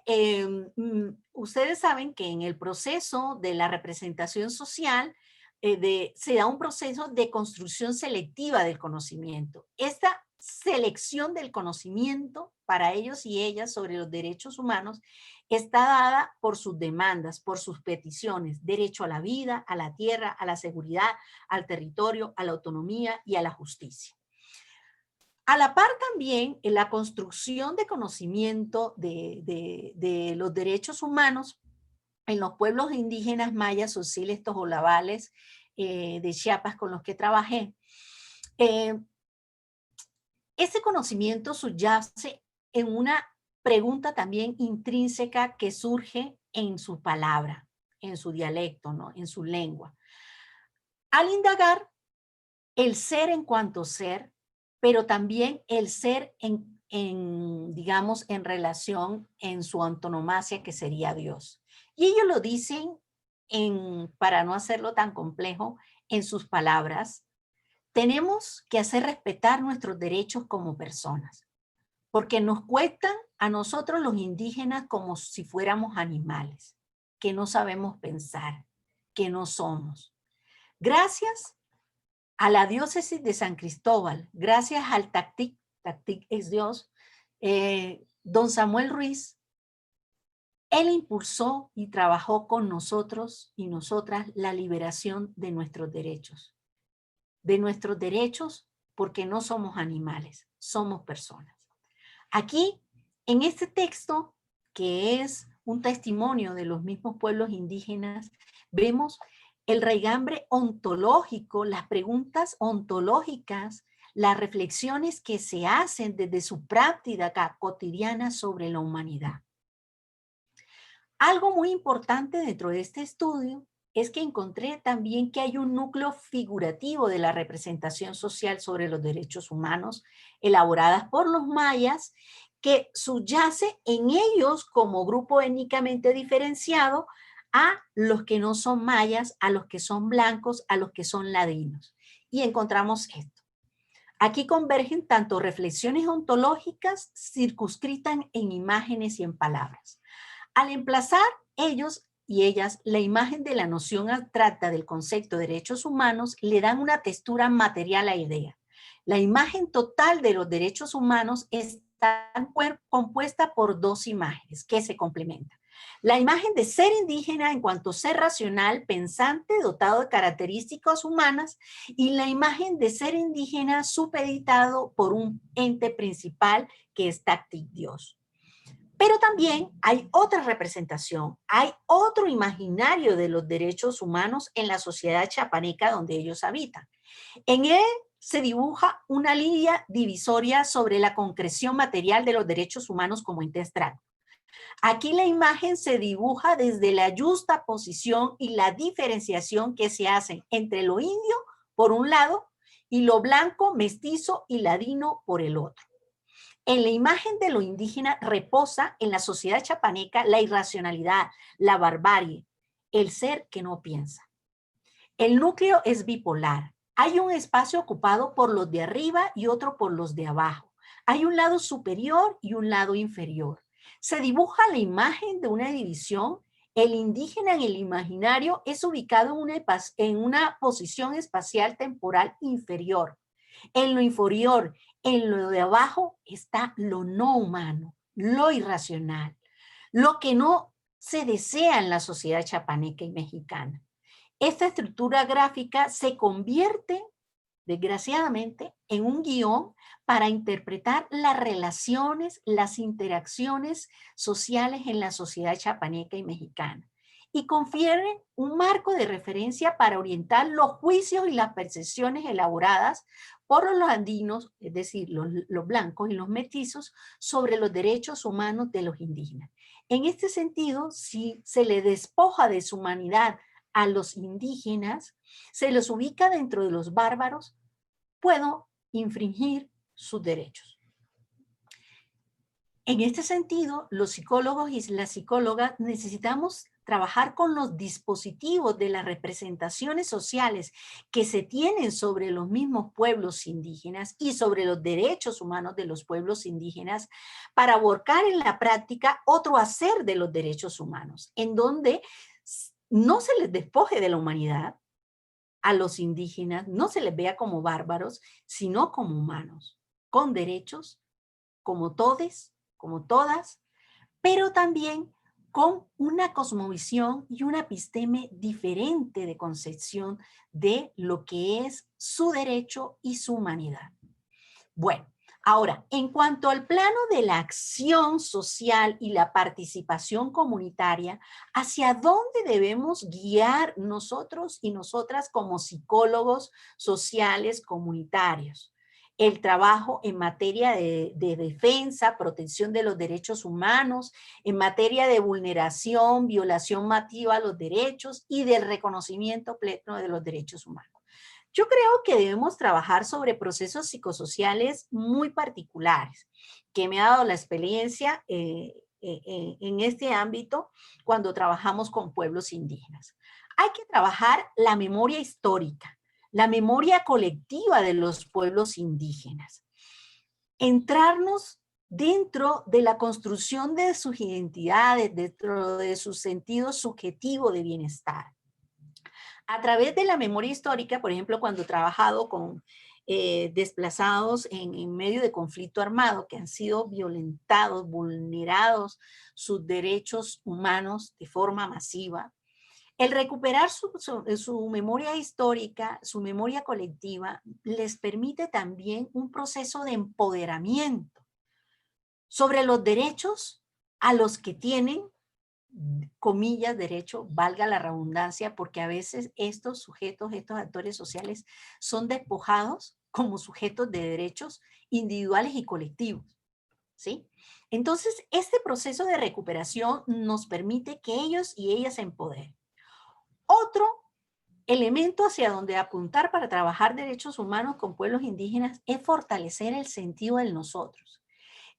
ustedes saben que en el proceso de la representación social se da un proceso de construcción selectiva del conocimiento. Esta selección del conocimiento para ellos y ellas sobre los derechos humanos está dada por sus demandas, por sus peticiones: derecho a la vida, a la tierra, a la seguridad, al territorio, a la autonomía y a la justicia. A la par también, en la construcción de conocimiento de los derechos humanos en los pueblos indígenas mayas, sociles, tojolabales, de Chiapas con los que trabajé, ese conocimiento subyace en una pregunta también intrínseca que surge en su palabra, en su dialecto, ¿no?, en su lengua. Al indagar el ser en cuanto ser, pero también el ser digamos, en relación en su antonomasia, que sería Dios. Y ellos lo dicen, para no hacerlo tan complejo, en sus palabras: tenemos que hacer respetar nuestros derechos como personas, porque nos cuestan a nosotros los indígenas como si fuéramos animales, que no sabemos pensar, que no somos. Gracias a la diócesis de San Cristóbal, gracias al Tactic es Dios, don Samuel Ruiz, él impulsó y trabajó con nosotros y nosotras la liberación de nuestros derechos. De nuestros derechos, porque no somos animales, somos personas. Aquí, en este texto, que es un testimonio de los mismos pueblos indígenas, vemos el raigambre ontológico, las preguntas ontológicas, las reflexiones que se hacen desde su práctica cotidiana sobre la humanidad. Algo muy importante dentro de este estudio es que encontré también que hay un núcleo figurativo de la representación social sobre los derechos humanos elaboradas por los mayas, que subyace en ellos como grupo étnicamente diferenciado a los que no son mayas, a los que son blancos, a los que son ladinos. Y encontramos esto. Aquí convergen tanto reflexiones ontológicas circunscritas en imágenes y en palabras. Al emplazar ellos y ellas la imagen de la noción abstracta del concepto de derechos humanos, le dan una textura material a la idea. La imagen total de los derechos humanos está compuesta por dos imágenes que se complementan. La imagen de ser indígena en cuanto ser racional, pensante, dotado de características humanas, y la imagen de ser indígena supeditado por un ente principal que es Tactic Dios. Pero también hay otra representación, hay otro imaginario de los derechos humanos en la sociedad chapaneca donde ellos habitan. En él se dibuja una línea divisoria sobre la concreción material de los derechos humanos como ente abstracto. Aquí la imagen se dibuja desde la justa posición y la diferenciación que se hace entre lo indio por un lado y lo blanco, mestizo y ladino por el otro. En la imagen de lo indígena reposa en la sociedad chapaneca la irracionalidad, la barbarie, el ser que no piensa. El núcleo es bipolar. Hay un espacio ocupado por los de arriba y otro por los de abajo. Hay un lado superior y un lado inferior. Se dibuja la imagen de una división. El indígena en el imaginario es ubicado en una posición espacial temporal inferior. En lo inferior, en lo de abajo, está lo no humano, lo irracional, lo que no se desea en la sociedad chapaneca y mexicana. Esta estructura gráfica se convierte, desgraciadamente, en un guión para interpretar las relaciones, las interacciones sociales en la sociedad chapaneca y mexicana, y confiere un marco de referencia para orientar los juicios y las percepciones elaboradas por los andinos, es decir, los blancos y los mestizos, sobre los derechos humanos de los indígenas. En este sentido, si se le despoja de su humanidad a los indígenas, se los ubica dentro de los bárbaros, puedo infringir sus derechos. En este sentido, los psicólogos y las psicólogas necesitamos trabajar con los dispositivos de las representaciones sociales que se tienen sobre los mismos pueblos indígenas y sobre los derechos humanos de los pueblos indígenas para abordar en la práctica otro hacer de los derechos humanos, en donde no se les despoje de la humanidad a los indígenas, no se les vea como bárbaros, sino como humanos, con derechos, como todes, como todas, pero también con una cosmovisión y una episteme diferente de concepción de lo que es su derecho y su humanidad. Bueno, ahora, en cuanto al plano de la acción social y la participación comunitaria, ¿hacia dónde debemos guiar nosotros y nosotras como psicólogos sociales comunitarios? El trabajo en materia de defensa, protección de los derechos humanos, en materia de vulneración, violación masiva a los derechos y del reconocimiento pleno de los derechos humanos. Yo creo que debemos trabajar sobre procesos psicosociales muy particulares, que me ha dado la experiencia en este ámbito cuando trabajamos con pueblos indígenas. Hay que trabajar la memoria histórica, la memoria colectiva de los pueblos indígenas. Entrarnos dentro de la construcción de sus identidades, dentro de su sentido subjetivo de bienestar. A través de la memoria histórica, por ejemplo, cuando he trabajado con desplazados en medio de conflicto armado que han sido violentados, vulnerados sus derechos humanos de forma masiva, el recuperar su memoria histórica, su memoria colectiva, les permite también un proceso de empoderamiento sobre los derechos a los que tienen, comillas, derecho, valga la redundancia, porque a veces estos sujetos, estos actores sociales son despojados como sujetos de derechos individuales y colectivos, ¿sí? Entonces, este proceso de recuperación nos permite que ellos y ellas se empoderen. Otro elemento hacia donde apuntar para trabajar derechos humanos con pueblos indígenas es fortalecer el sentido del nosotros.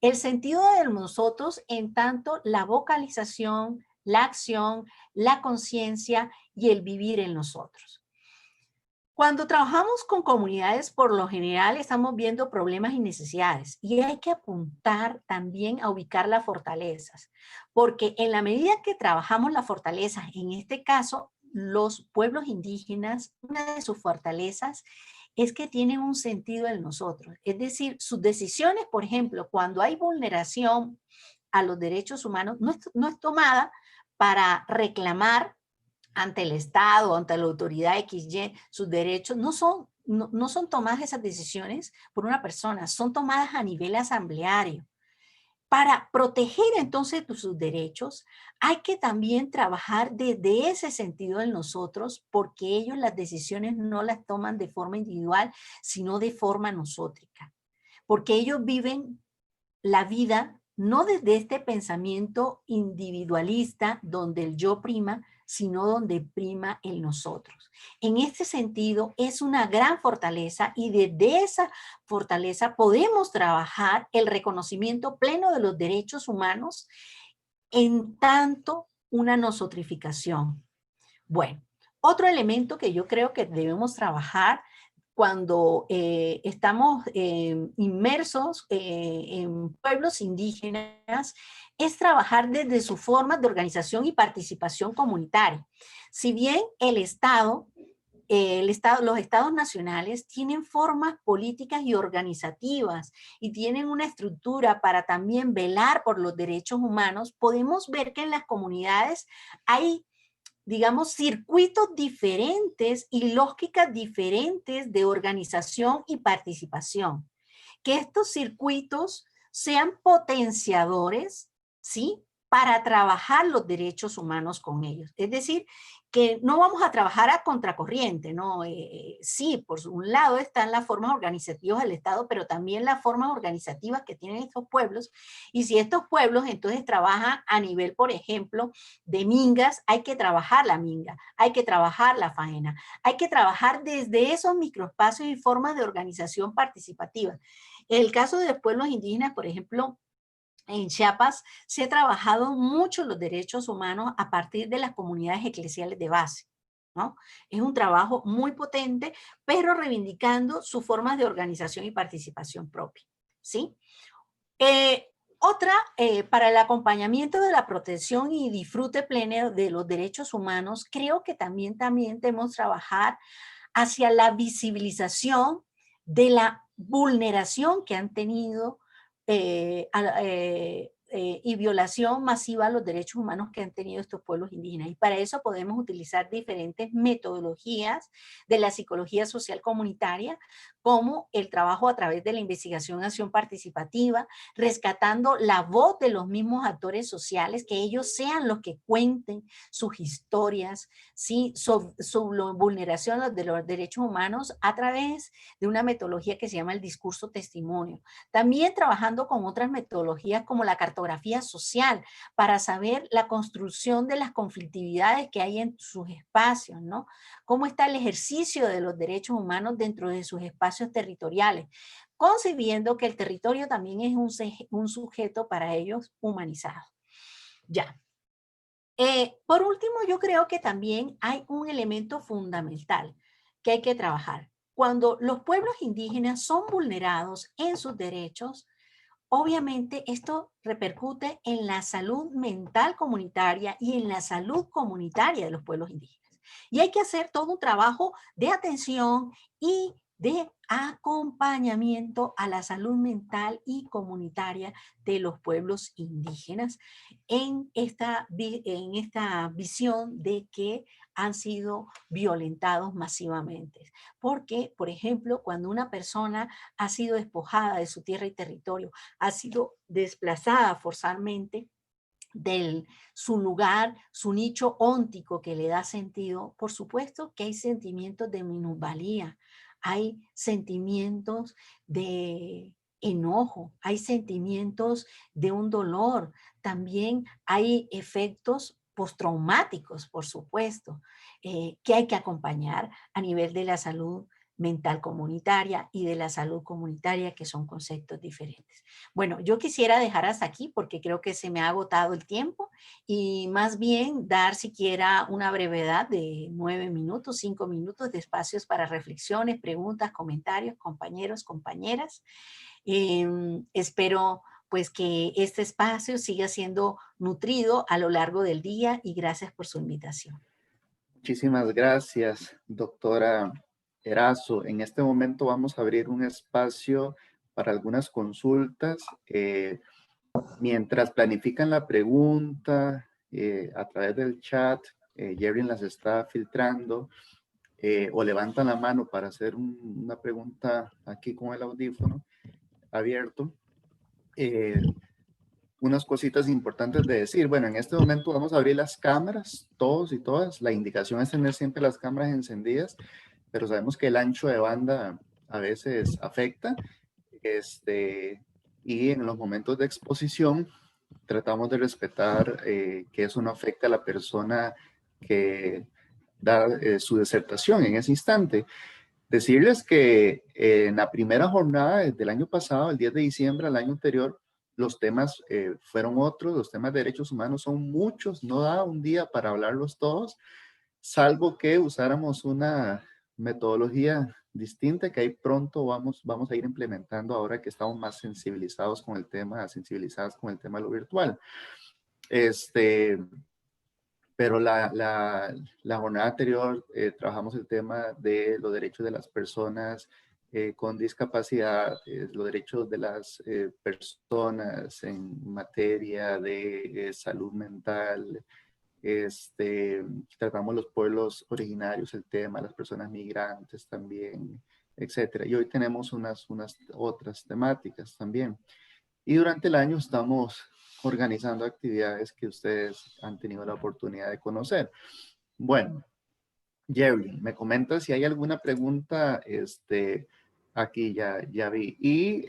El sentido de nosotros en tanto la vocalización, la acción, la conciencia y el vivir en nosotros. Cuando trabajamos con comunidades, por lo general estamos viendo problemas y necesidades y hay que apuntar también a ubicar las fortalezas, porque en la medida que trabajamos las fortalezas, en este caso, los pueblos indígenas, una de sus fortalezas es que tienen un sentido en nosotros. Es decir, sus decisiones, por ejemplo, cuando hay vulneración a los derechos humanos, no es tomada para reclamar ante el Estado, ante la autoridad XY, sus derechos, no son tomadas esas decisiones por una persona, son tomadas a nivel asambleario. Para proteger entonces sus derechos, hay que también trabajar desde ese sentido en nosotros, porque ellos las decisiones no las toman de forma individual, sino de forma nosótrica. Porque ellos viven la vida no desde este pensamiento individualista donde el yo prima, sino donde prima el nosotros. En este sentido, es una gran fortaleza y desde esa fortaleza podemos trabajar el reconocimiento pleno de los derechos humanos en tanto una nosotrificación. Bueno, otro elemento que yo creo que debemos trabajar cuando estamos inmersos en pueblos indígenas es trabajar desde sus formas de organización y participación comunitaria. Si bien los estados nacionales tienen formas políticas y organizativas y tienen una estructura para también velar por los derechos humanos, podemos ver que en las comunidades hay, digamos, circuitos diferentes y lógicas diferentes de organización y participación. Que estos circuitos sean potenciadores, ¿sí? Para trabajar los derechos humanos con ellos. Es decir, que no vamos a trabajar a contracorriente, ¿no? Sí, por un lado están las formas organizativas del Estado, pero también las formas organizativas que tienen estos pueblos. Y si estos pueblos entonces trabajan a nivel, por ejemplo, de mingas, hay que trabajar la minga, hay que trabajar la faena, hay que trabajar desde esos microespacios y formas de organización participativa. En el caso de pueblos indígenas, por ejemplo, en Chiapas se ha trabajado mucho los derechos humanos a partir de las comunidades eclesiales de base, ¿no? Es un trabajo muy potente, pero reivindicando sus formas de organización y participación propia, ¿sí? Eh, para el acompañamiento de la protección y disfrute pleno de los derechos humanos, creo que también debemos trabajar hacia la visibilización de la vulneración que han tenido y violación masiva a los derechos humanos que han tenido estos pueblos indígenas. Y para eso podemos utilizar diferentes metodologías de la psicología social comunitaria, como el trabajo a través de la investigación acción participativa, rescatando la voz de los mismos actores sociales, que ellos sean los que cuenten sus historias, ¿sí? Sobre vulneración de los derechos humanos a través de una metodología que se llama el discurso testimonio. También trabajando con otras metodologías como la cartografía social para saber la construcción de las conflictividades que hay en sus espacios, ¿no? Cómo está el ejercicio de los derechos humanos dentro de sus espacios territoriales, concibiendo que el territorio también es un sujeto para ellos humanizado. Ya. Por último, yo creo que también hay un elemento fundamental que hay que trabajar. Cuando los pueblos indígenas son vulnerados en sus derechos, obviamente esto repercute en la salud mental comunitaria y en la salud comunitaria de los pueblos indígenas. Y hay que hacer todo un trabajo de atención y de acompañamiento a la salud mental y comunitaria de los pueblos indígenas en esta visión de que han sido violentados masivamente. Porque, por ejemplo, cuando una persona ha sido despojada de su tierra y territorio, ha sido desplazada forzadamente de su lugar, su nicho óntico que le da sentido, por supuesto que hay sentimientos de minusvalía, hay sentimientos de enojo, hay sentimientos de un dolor, también hay efectos postraumáticos, por supuesto, que hay que acompañar a nivel de la salud mental comunitaria y de la salud comunitaria, que son conceptos diferentes. Bueno, yo quisiera dejar hasta aquí porque creo que se me ha agotado el tiempo y más bien dar siquiera una brevedad de 9 minutos, 5 minutos de espacios para reflexiones, preguntas, comentarios, compañeros, compañeras. Espero pues que este espacio siga siendo nutrido a lo largo del día y gracias por su invitación.
Muchísimas gracias, doctora Erazo. En este momento vamos a abrir un espacio para algunas consultas. Mientras planifican la pregunta a través del chat, Jerry las está filtrando o levantan la mano para hacer una pregunta aquí con el audífono abierto. Unas cositas importantes de decir. Bueno, en este momento vamos a abrir las cámaras, todos y todas. La indicación es tener siempre las cámaras encendidas, pero sabemos que el ancho de banda a veces afecta. Y en los momentos de exposición tratamos de respetar que eso no afecte a la persona que da su disertación en ese instante. Decirles que en la primera jornada del año pasado, el 10 de diciembre del año anterior, los temas fueron otros, los temas de derechos humanos son muchos, no da un día para hablarlos todos, salvo que usáramos una metodología distinta que ahí pronto vamos a ir implementando ahora que estamos más sensibilizadas con el tema de lo virtual. Pero la jornada anterior trabajamos el tema de los derechos de las personas con discapacidad, los derechos de las personas en materia de salud mental. Tratamos los pueblos originarios, el tema, las personas migrantes también, etcétera. Y hoy tenemos unas otras temáticas también. Y durante el año estamos organizando actividades que ustedes han tenido la oportunidad de conocer. Bueno, Jerry, me comenta si hay alguna pregunta, aquí ya vi. Y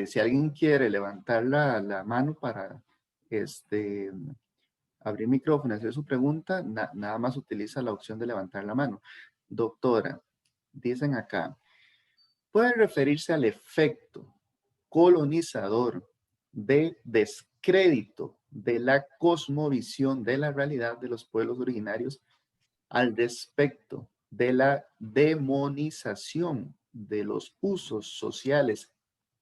si alguien quiere levantar la mano para abrir micrófono y hacer su pregunta, nada más utiliza la opción de levantar la mano. Doctora, dicen acá, puede referirse al efecto colonizador de descrédito de la cosmovisión de la realidad de los pueblos originarios al respecto de la demonización de los usos sociales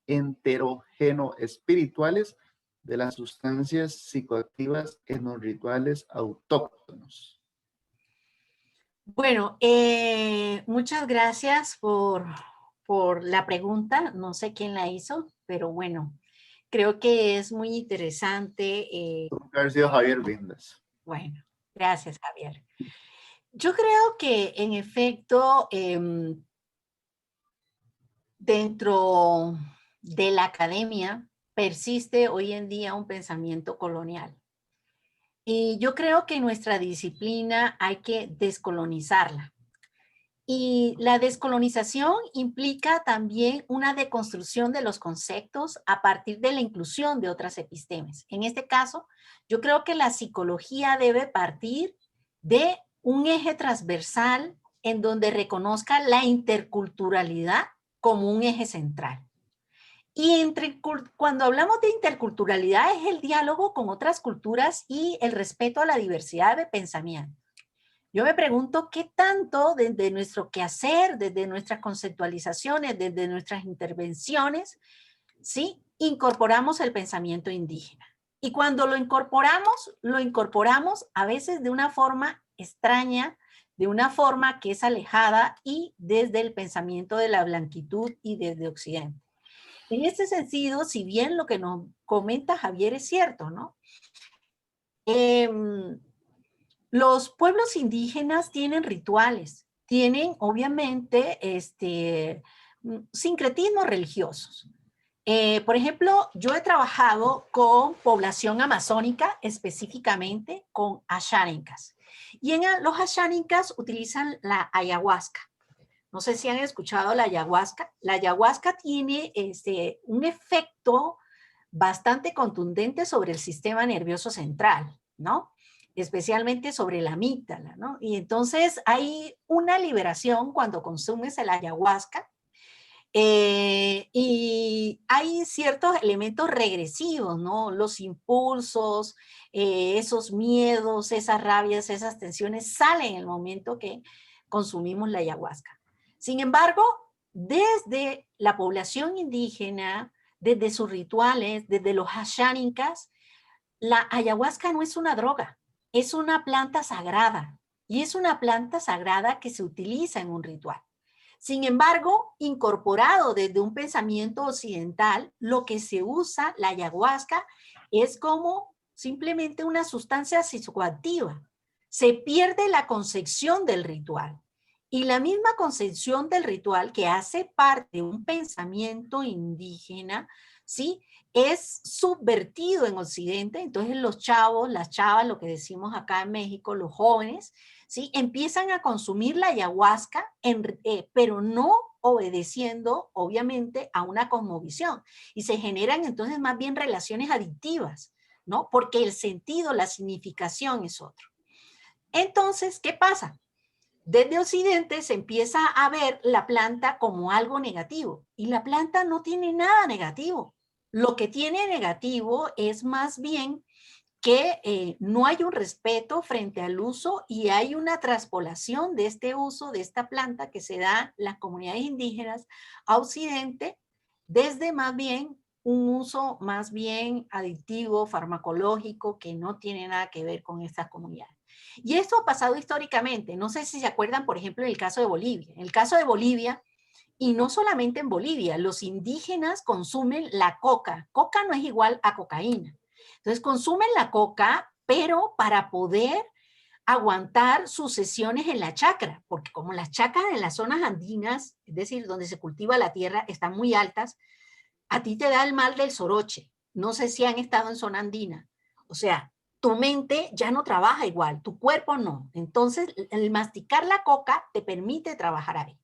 enterógeno-espirituales de las sustancias psicoactivas en los rituales autóctonos.
Bueno, muchas gracias por la pregunta. No sé quién la hizo, pero bueno, creo que es muy interesante.
Tuvo que haber sido Javier Vindas.
Bueno, gracias, Javier. Yo creo que en efecto, dentro de la academia persiste hoy en día un pensamiento colonial. Y yo creo que nuestra disciplina hay que descolonizarla. Y la descolonización implica también una deconstrucción de los conceptos a partir de la inclusión de otras epistemes. En este caso, yo creo que la psicología debe partir de un eje transversal en donde reconozca la interculturalidad como un eje central. Y cuando hablamos de interculturalidad es el diálogo con otras culturas y el respeto a la diversidad de pensamiento. Yo me pregunto qué tanto desde nuestro quehacer, desde nuestras conceptualizaciones, desde nuestras intervenciones, ¿sí? Incorporamos el pensamiento indígena. Y cuando lo incorporamos a veces de una forma extraña, de una forma que es alejada y desde el pensamiento de la blanquitud y desde Occidente. En este sentido, si bien lo que nos comenta Javier es cierto, ¿no? Los pueblos indígenas tienen rituales, tienen obviamente sincretismos religiosos. Por ejemplo, yo he trabajado con población amazónica, específicamente con ashánicas. Y en los ashánicas utilizan la ayahuasca. No sé si han escuchado la ayahuasca. La ayahuasca tiene un efecto bastante contundente sobre el sistema nervioso central, ¿no? especialmente sobre la amígdala, ¿no? Y entonces hay una liberación cuando consumes el ayahuasca, y hay ciertos elementos regresivos, ¿no? Los impulsos, esos miedos, esas rabias, esas tensiones salen en el momento que consumimos la ayahuasca. Sin embargo, desde la población indígena, desde sus rituales, desde los ashánicas, la ayahuasca no es una droga, es una planta sagrada. Y es una planta sagrada que se utiliza en un ritual. Sin embargo, incorporado desde un pensamiento occidental, lo que se usa, la ayahuasca, es como simplemente una sustancia psicoactiva. Se pierde la concepción del ritual. Y la misma concepción del ritual que hace parte de un pensamiento indígena, ¿sí? Es subvertido en Occidente. Entonces los chavos, las chavas, lo que decimos acá en México, los jóvenes, ¿sí? Empiezan a consumir la ayahuasca, pero no obedeciendo, obviamente, a una cosmovisión. Y se generan entonces más bien relaciones adictivas, ¿no? Porque el sentido, la significación es otro. Entonces, ¿qué pasa? Desde Occidente se empieza a ver la planta como algo negativo. Y la planta no tiene nada negativo. Lo que tiene negativo es más bien que no hay un respeto frente al uso y hay una traspolación de este uso de esta planta que se da en las comunidades indígenas a Occidente desde más bien un uso más bien adictivo, farmacológico, que no tiene nada que ver con estas comunidades. Y esto ha pasado históricamente. No sé si se acuerdan, por ejemplo, en el caso de Bolivia. En el caso de Bolivia, y no solamente en Bolivia, los indígenas consumen la coca. Coca no es igual a cocaína. Entonces consumen la coca, pero para poder aguantar sus sesiones en la chacra, porque como las chacras en las zonas andinas, es decir, donde se cultiva la tierra, están muy altas, a ti te da el mal del soroche. No sé si han estado en zona andina. O sea, tu mente ya no trabaja igual, tu cuerpo no. Entonces, el masticar la coca te permite trabajar ahí.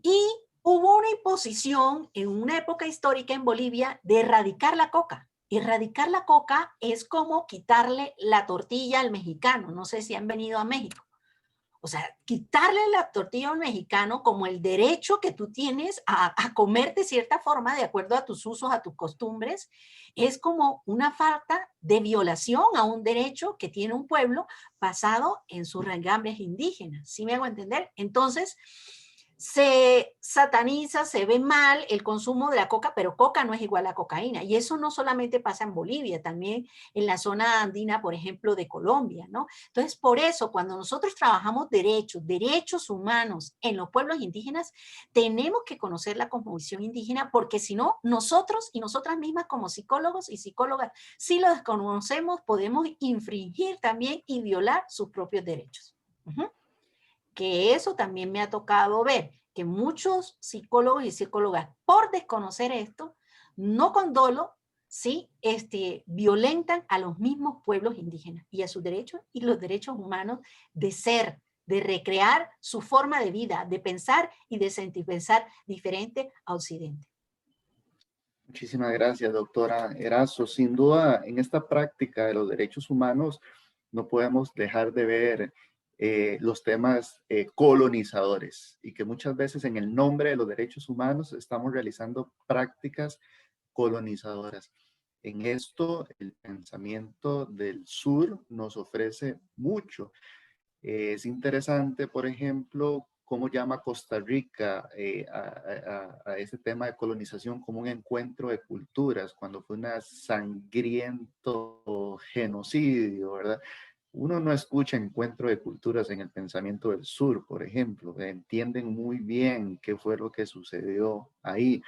Y hubo una imposición en una época histórica en Bolivia de erradicar la coca. Erradicar la coca es como quitarle la tortilla al mexicano. No sé si han venido a México. O sea, quitarle la tortilla al mexicano como el derecho que tú tienes a comer de cierta forma, de acuerdo a tus usos, a tus costumbres, es como una falta de violación a un derecho que tiene un pueblo basado en sus rengambres indígenas. ¿Sí me hago entender? Entonces, se sataniza, se ve mal el consumo de la coca, pero coca no es igual a cocaína. Y eso no solamente pasa en Bolivia, también en la zona andina, por ejemplo, de Colombia, ¿no? Entonces, por eso, cuando nosotros trabajamos derechos humanos en los pueblos indígenas, tenemos que conocer la cosmovisión indígena, porque si no, nosotros y nosotras mismas como psicólogos y psicólogas, si lo desconocemos, podemos infringir también y violar sus propios derechos. Que eso también me ha tocado ver, que muchos psicólogos y psicólogas, por desconocer esto, no con dolo, ¿sí? Violentan a los mismos pueblos indígenas y a sus derechos y los derechos humanos de ser, de recrear su forma de vida, de pensar y de sentir pensar diferente a Occidente.
Muchísimas gracias, doctora Erazo. Sin duda, en esta práctica de los derechos humanos, no podemos dejar de ver los temas colonizadores y que muchas veces en el nombre de los derechos humanos estamos realizando prácticas colonizadoras. En esto, el pensamiento del sur nos ofrece mucho. Es interesante, por ejemplo, cómo llama Costa Rica a ese tema de colonización como un encuentro de culturas, cuando fue un sangriento genocidio, ¿verdad? Uno no escucha encuentro de culturas en el pensamiento del sur, por ejemplo. Entienden muy bien qué fue lo que sucedió ahí.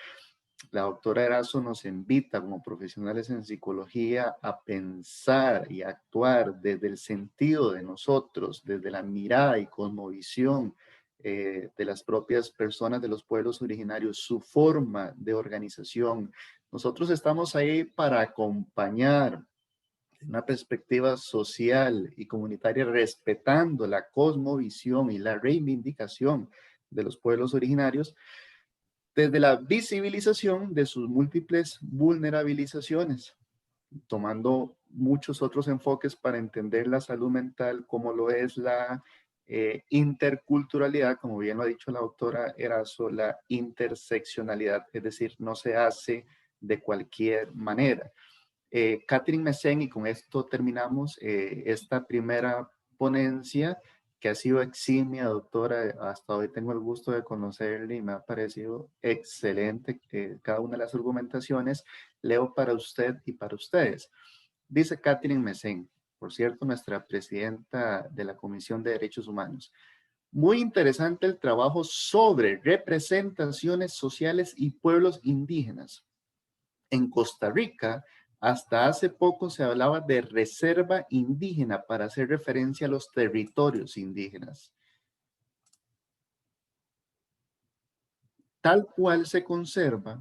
La doctora Erazo nos invita como profesionales en psicología a pensar y actuar desde el sentido de nosotros, desde la mirada y cosmovisión de las propias personas de los pueblos originarios, su forma de organización. Nosotros estamos ahí para acompañar una perspectiva social y comunitaria, respetando la cosmovisión y la reivindicación de los pueblos originarios, desde la visibilización de sus múltiples vulnerabilizaciones, tomando muchos otros enfoques para entender la salud mental, como lo es la interculturalidad, como bien lo ha dicho la doctora Erazo, la interseccionalidad, es decir, no se hace de cualquier manera. Catherine Messen, y con esto terminamos esta primera ponencia, que ha sido eximia, doctora. Hasta hoy tengo el gusto de conocerle y me ha parecido excelente cada una de las argumentaciones. Leo para usted y para ustedes. Dice Catherine Messen, por cierto, nuestra presidenta de la Comisión de Derechos Humanos. Muy interesante el trabajo sobre representaciones sociales y pueblos indígenas. En Costa Rica, hasta hace poco se hablaba de reserva indígena para hacer referencia a los territorios indígenas. Tal cual se conserva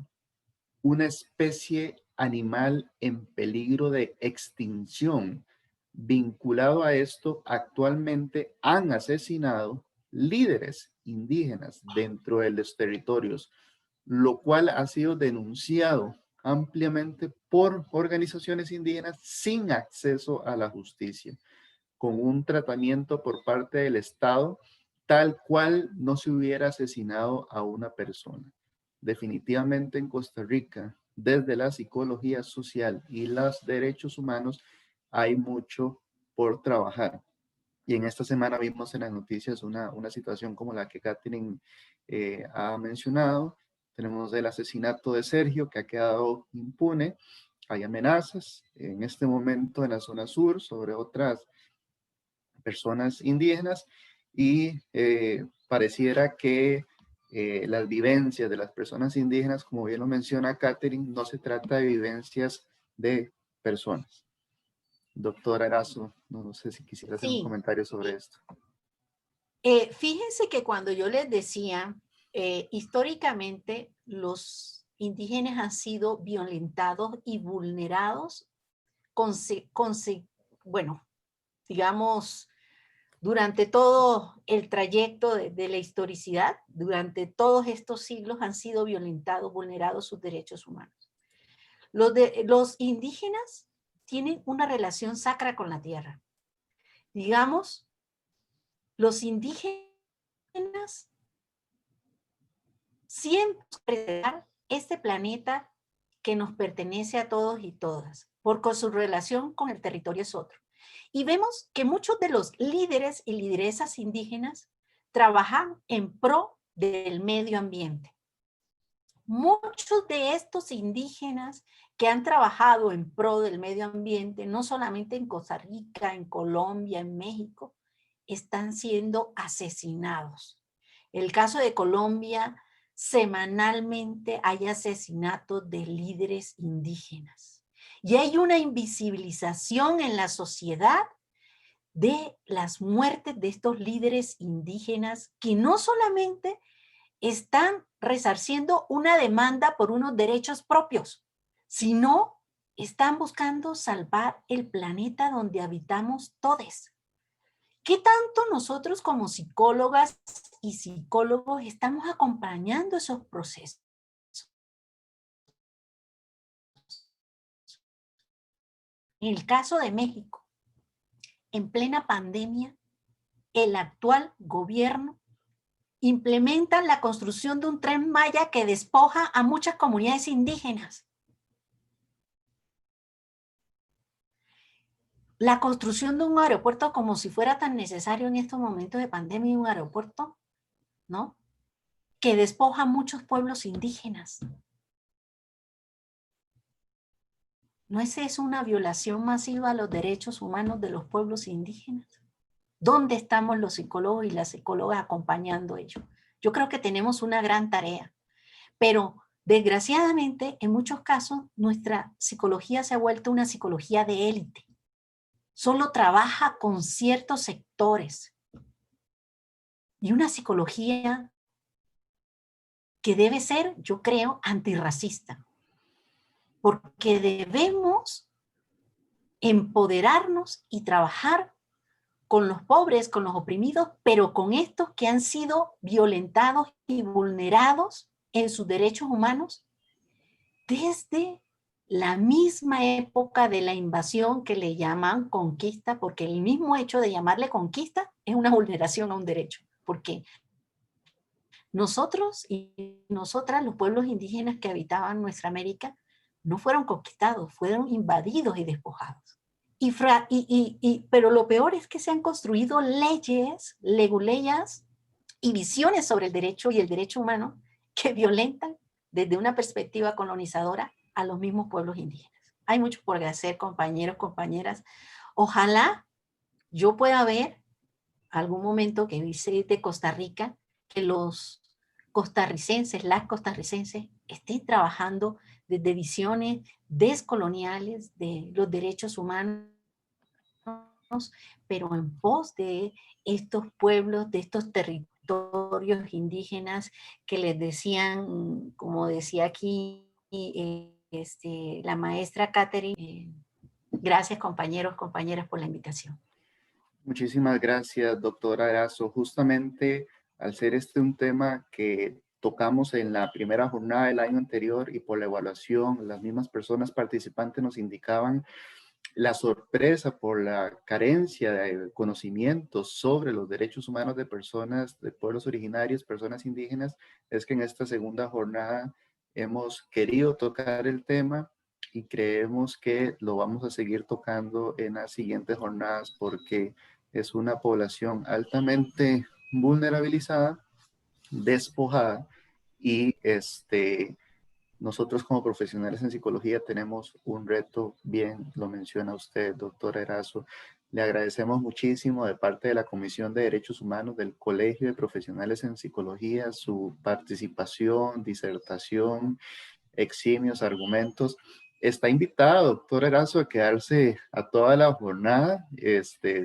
una especie animal en peligro de extinción. Vinculado a esto, actualmente han asesinado líderes indígenas dentro de los territorios, lo cual ha sido denunciado ampliamente por organizaciones indígenas sin acceso a la justicia, con un tratamiento por parte del Estado tal cual no se hubiera asesinado a una persona. Definitivamente en Costa Rica, desde la psicología social y los derechos humanos, hay mucho por trabajar. Y en esta semana vimos en las noticias una situación como la que Catherine ha mencionado. Tenemos el asesinato de Sergio, que ha quedado impune. Hay amenazas en este momento en la zona sur sobre otras personas indígenas y pareciera que las vivencias de las personas indígenas, como bien lo menciona Catherine, no se trata de vivencias de personas. Doctora Erazo, no sé si quisiera hacer un comentario sobre esto.
Fíjense que cuando yo les decía, históricamente los indígenas han sido violentados y vulnerados, bueno, digamos, durante todo el trayecto de la historicidad, durante todos estos siglos han sido violentados, vulnerados sus derechos humanos. Los indígenas tienen una relación sacra con la tierra. Digamos, los indígenas siempre este planeta que nos pertenece a todos y todas, porque su relación con el territorio es otro. Y vemos que muchos de los líderes y lideresas indígenas trabajan en pro del medio ambiente. Muchos de estos indígenas que han trabajado en pro del medio ambiente, no solamente en Costa Rica, en Colombia, en México, están siendo asesinados. El caso de Colombia, semanalmente hay asesinatos de líderes indígenas. Y hay una invisibilización en la sociedad de las muertes de estos líderes indígenas que no solamente están resarciendo una demanda por unos derechos propios, sino están buscando salvar el planeta donde habitamos todos. ¿Qué tanto nosotros como psicólogas y psicólogos estamos acompañando esos procesos? En el caso de México, en plena pandemia, el actual gobierno implementa la construcción de un tren Maya que despoja a muchas comunidades indígenas. La construcción de un aeropuerto como si fuera tan necesario en estos momentos de pandemia, un aeropuerto, ¿no? Que despoja a muchos pueblos indígenas. ¿No es eso una violación masiva a los derechos humanos de los pueblos indígenas? ¿Dónde estamos los psicólogos y las psicólogas acompañando ello? Yo creo que tenemos una gran tarea, pero desgraciadamente en muchos casos nuestra psicología se ha vuelto una psicología de élite. Solo trabaja con ciertos sectores y una psicología que debe ser, yo creo, antirracista, porque debemos empoderarnos y trabajar con los pobres, con los oprimidos, pero con estos que han sido violentados y vulnerados en sus derechos humanos desde la misma época de la invasión que le llaman conquista, porque el mismo hecho de llamarle conquista es una vulneración a un derecho. ¿Por qué? Nosotros y nosotras, los pueblos indígenas que habitaban nuestra América, no fueron conquistados, fueron invadidos y despojados. Pero lo peor es que se han construido leyes, leguleyas y visiones sobre el derecho y el derecho humano que violentan desde una perspectiva colonizadora a los mismos pueblos indígenas. Hay mucho por hacer, compañeros, compañeras. Ojalá yo pueda ver algún momento que visite Costa Rica, que los costarricenses, las costarricenses, estén trabajando desde visiones descoloniales de los derechos humanos, pero en pos de estos pueblos, de estos territorios indígenas que les decían, como decía aquí la maestra Catherine. Gracias, compañeros, compañeras, por la invitación.
Muchísimas gracias, doctora Erazo. Justamente al ser este un tema que tocamos en la primera jornada del año anterior y por la evaluación, las mismas personas participantes nos indicaban la sorpresa por la carencia de conocimientos sobre los derechos humanos de personas de pueblos originarios, personas indígenas, es que en esta segunda jornada hemos querido tocar el tema y creemos que lo vamos a seguir tocando en las siguientes jornadas porque es una población altamente vulnerabilizada, despojada y nosotros como profesionales en psicología tenemos un reto, bien lo menciona usted, doctor Erazo. Le agradecemos muchísimo de parte de la Comisión de Derechos Humanos del Colegio de Profesionales en Psicología su participación, disertación, eximios argumentos. Está invitado, doctor Erazo, a quedarse a toda la jornada.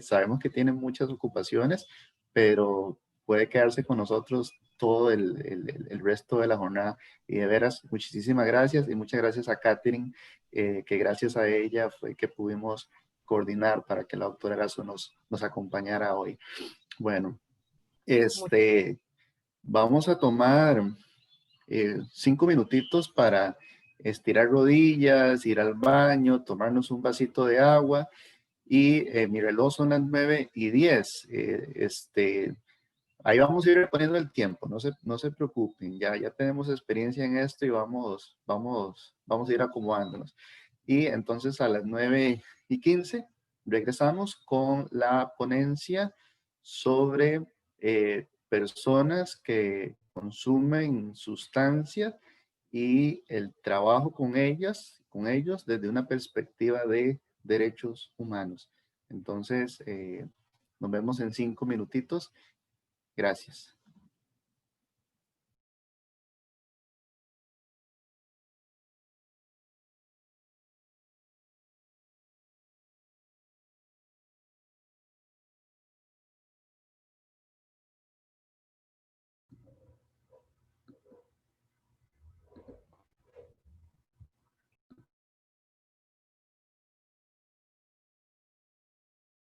Sabemos que tiene muchas ocupaciones, pero puede quedarse con nosotros todo el resto de la jornada. Y de veras, muchísimas gracias y muchas gracias a Catherine, que gracias a ella fue que pudimos coordinar para que la doctora Erazo nos acompañara hoy. Bueno, vamos a tomar 5 minutitos para estirar rodillas, ir al baño, tomarnos un vasito de agua y mi reloj son las 9:10. Ahí vamos a ir poniendo el tiempo, no se preocupen, ya tenemos experiencia en esto y vamos a ir acomodándonos. Y entonces a las 9:15 regresamos con la ponencia sobre personas que consumen sustancias y el trabajo con ellos desde una perspectiva de derechos humanos. Entonces, nos vemos en 5 minutitos. Gracias.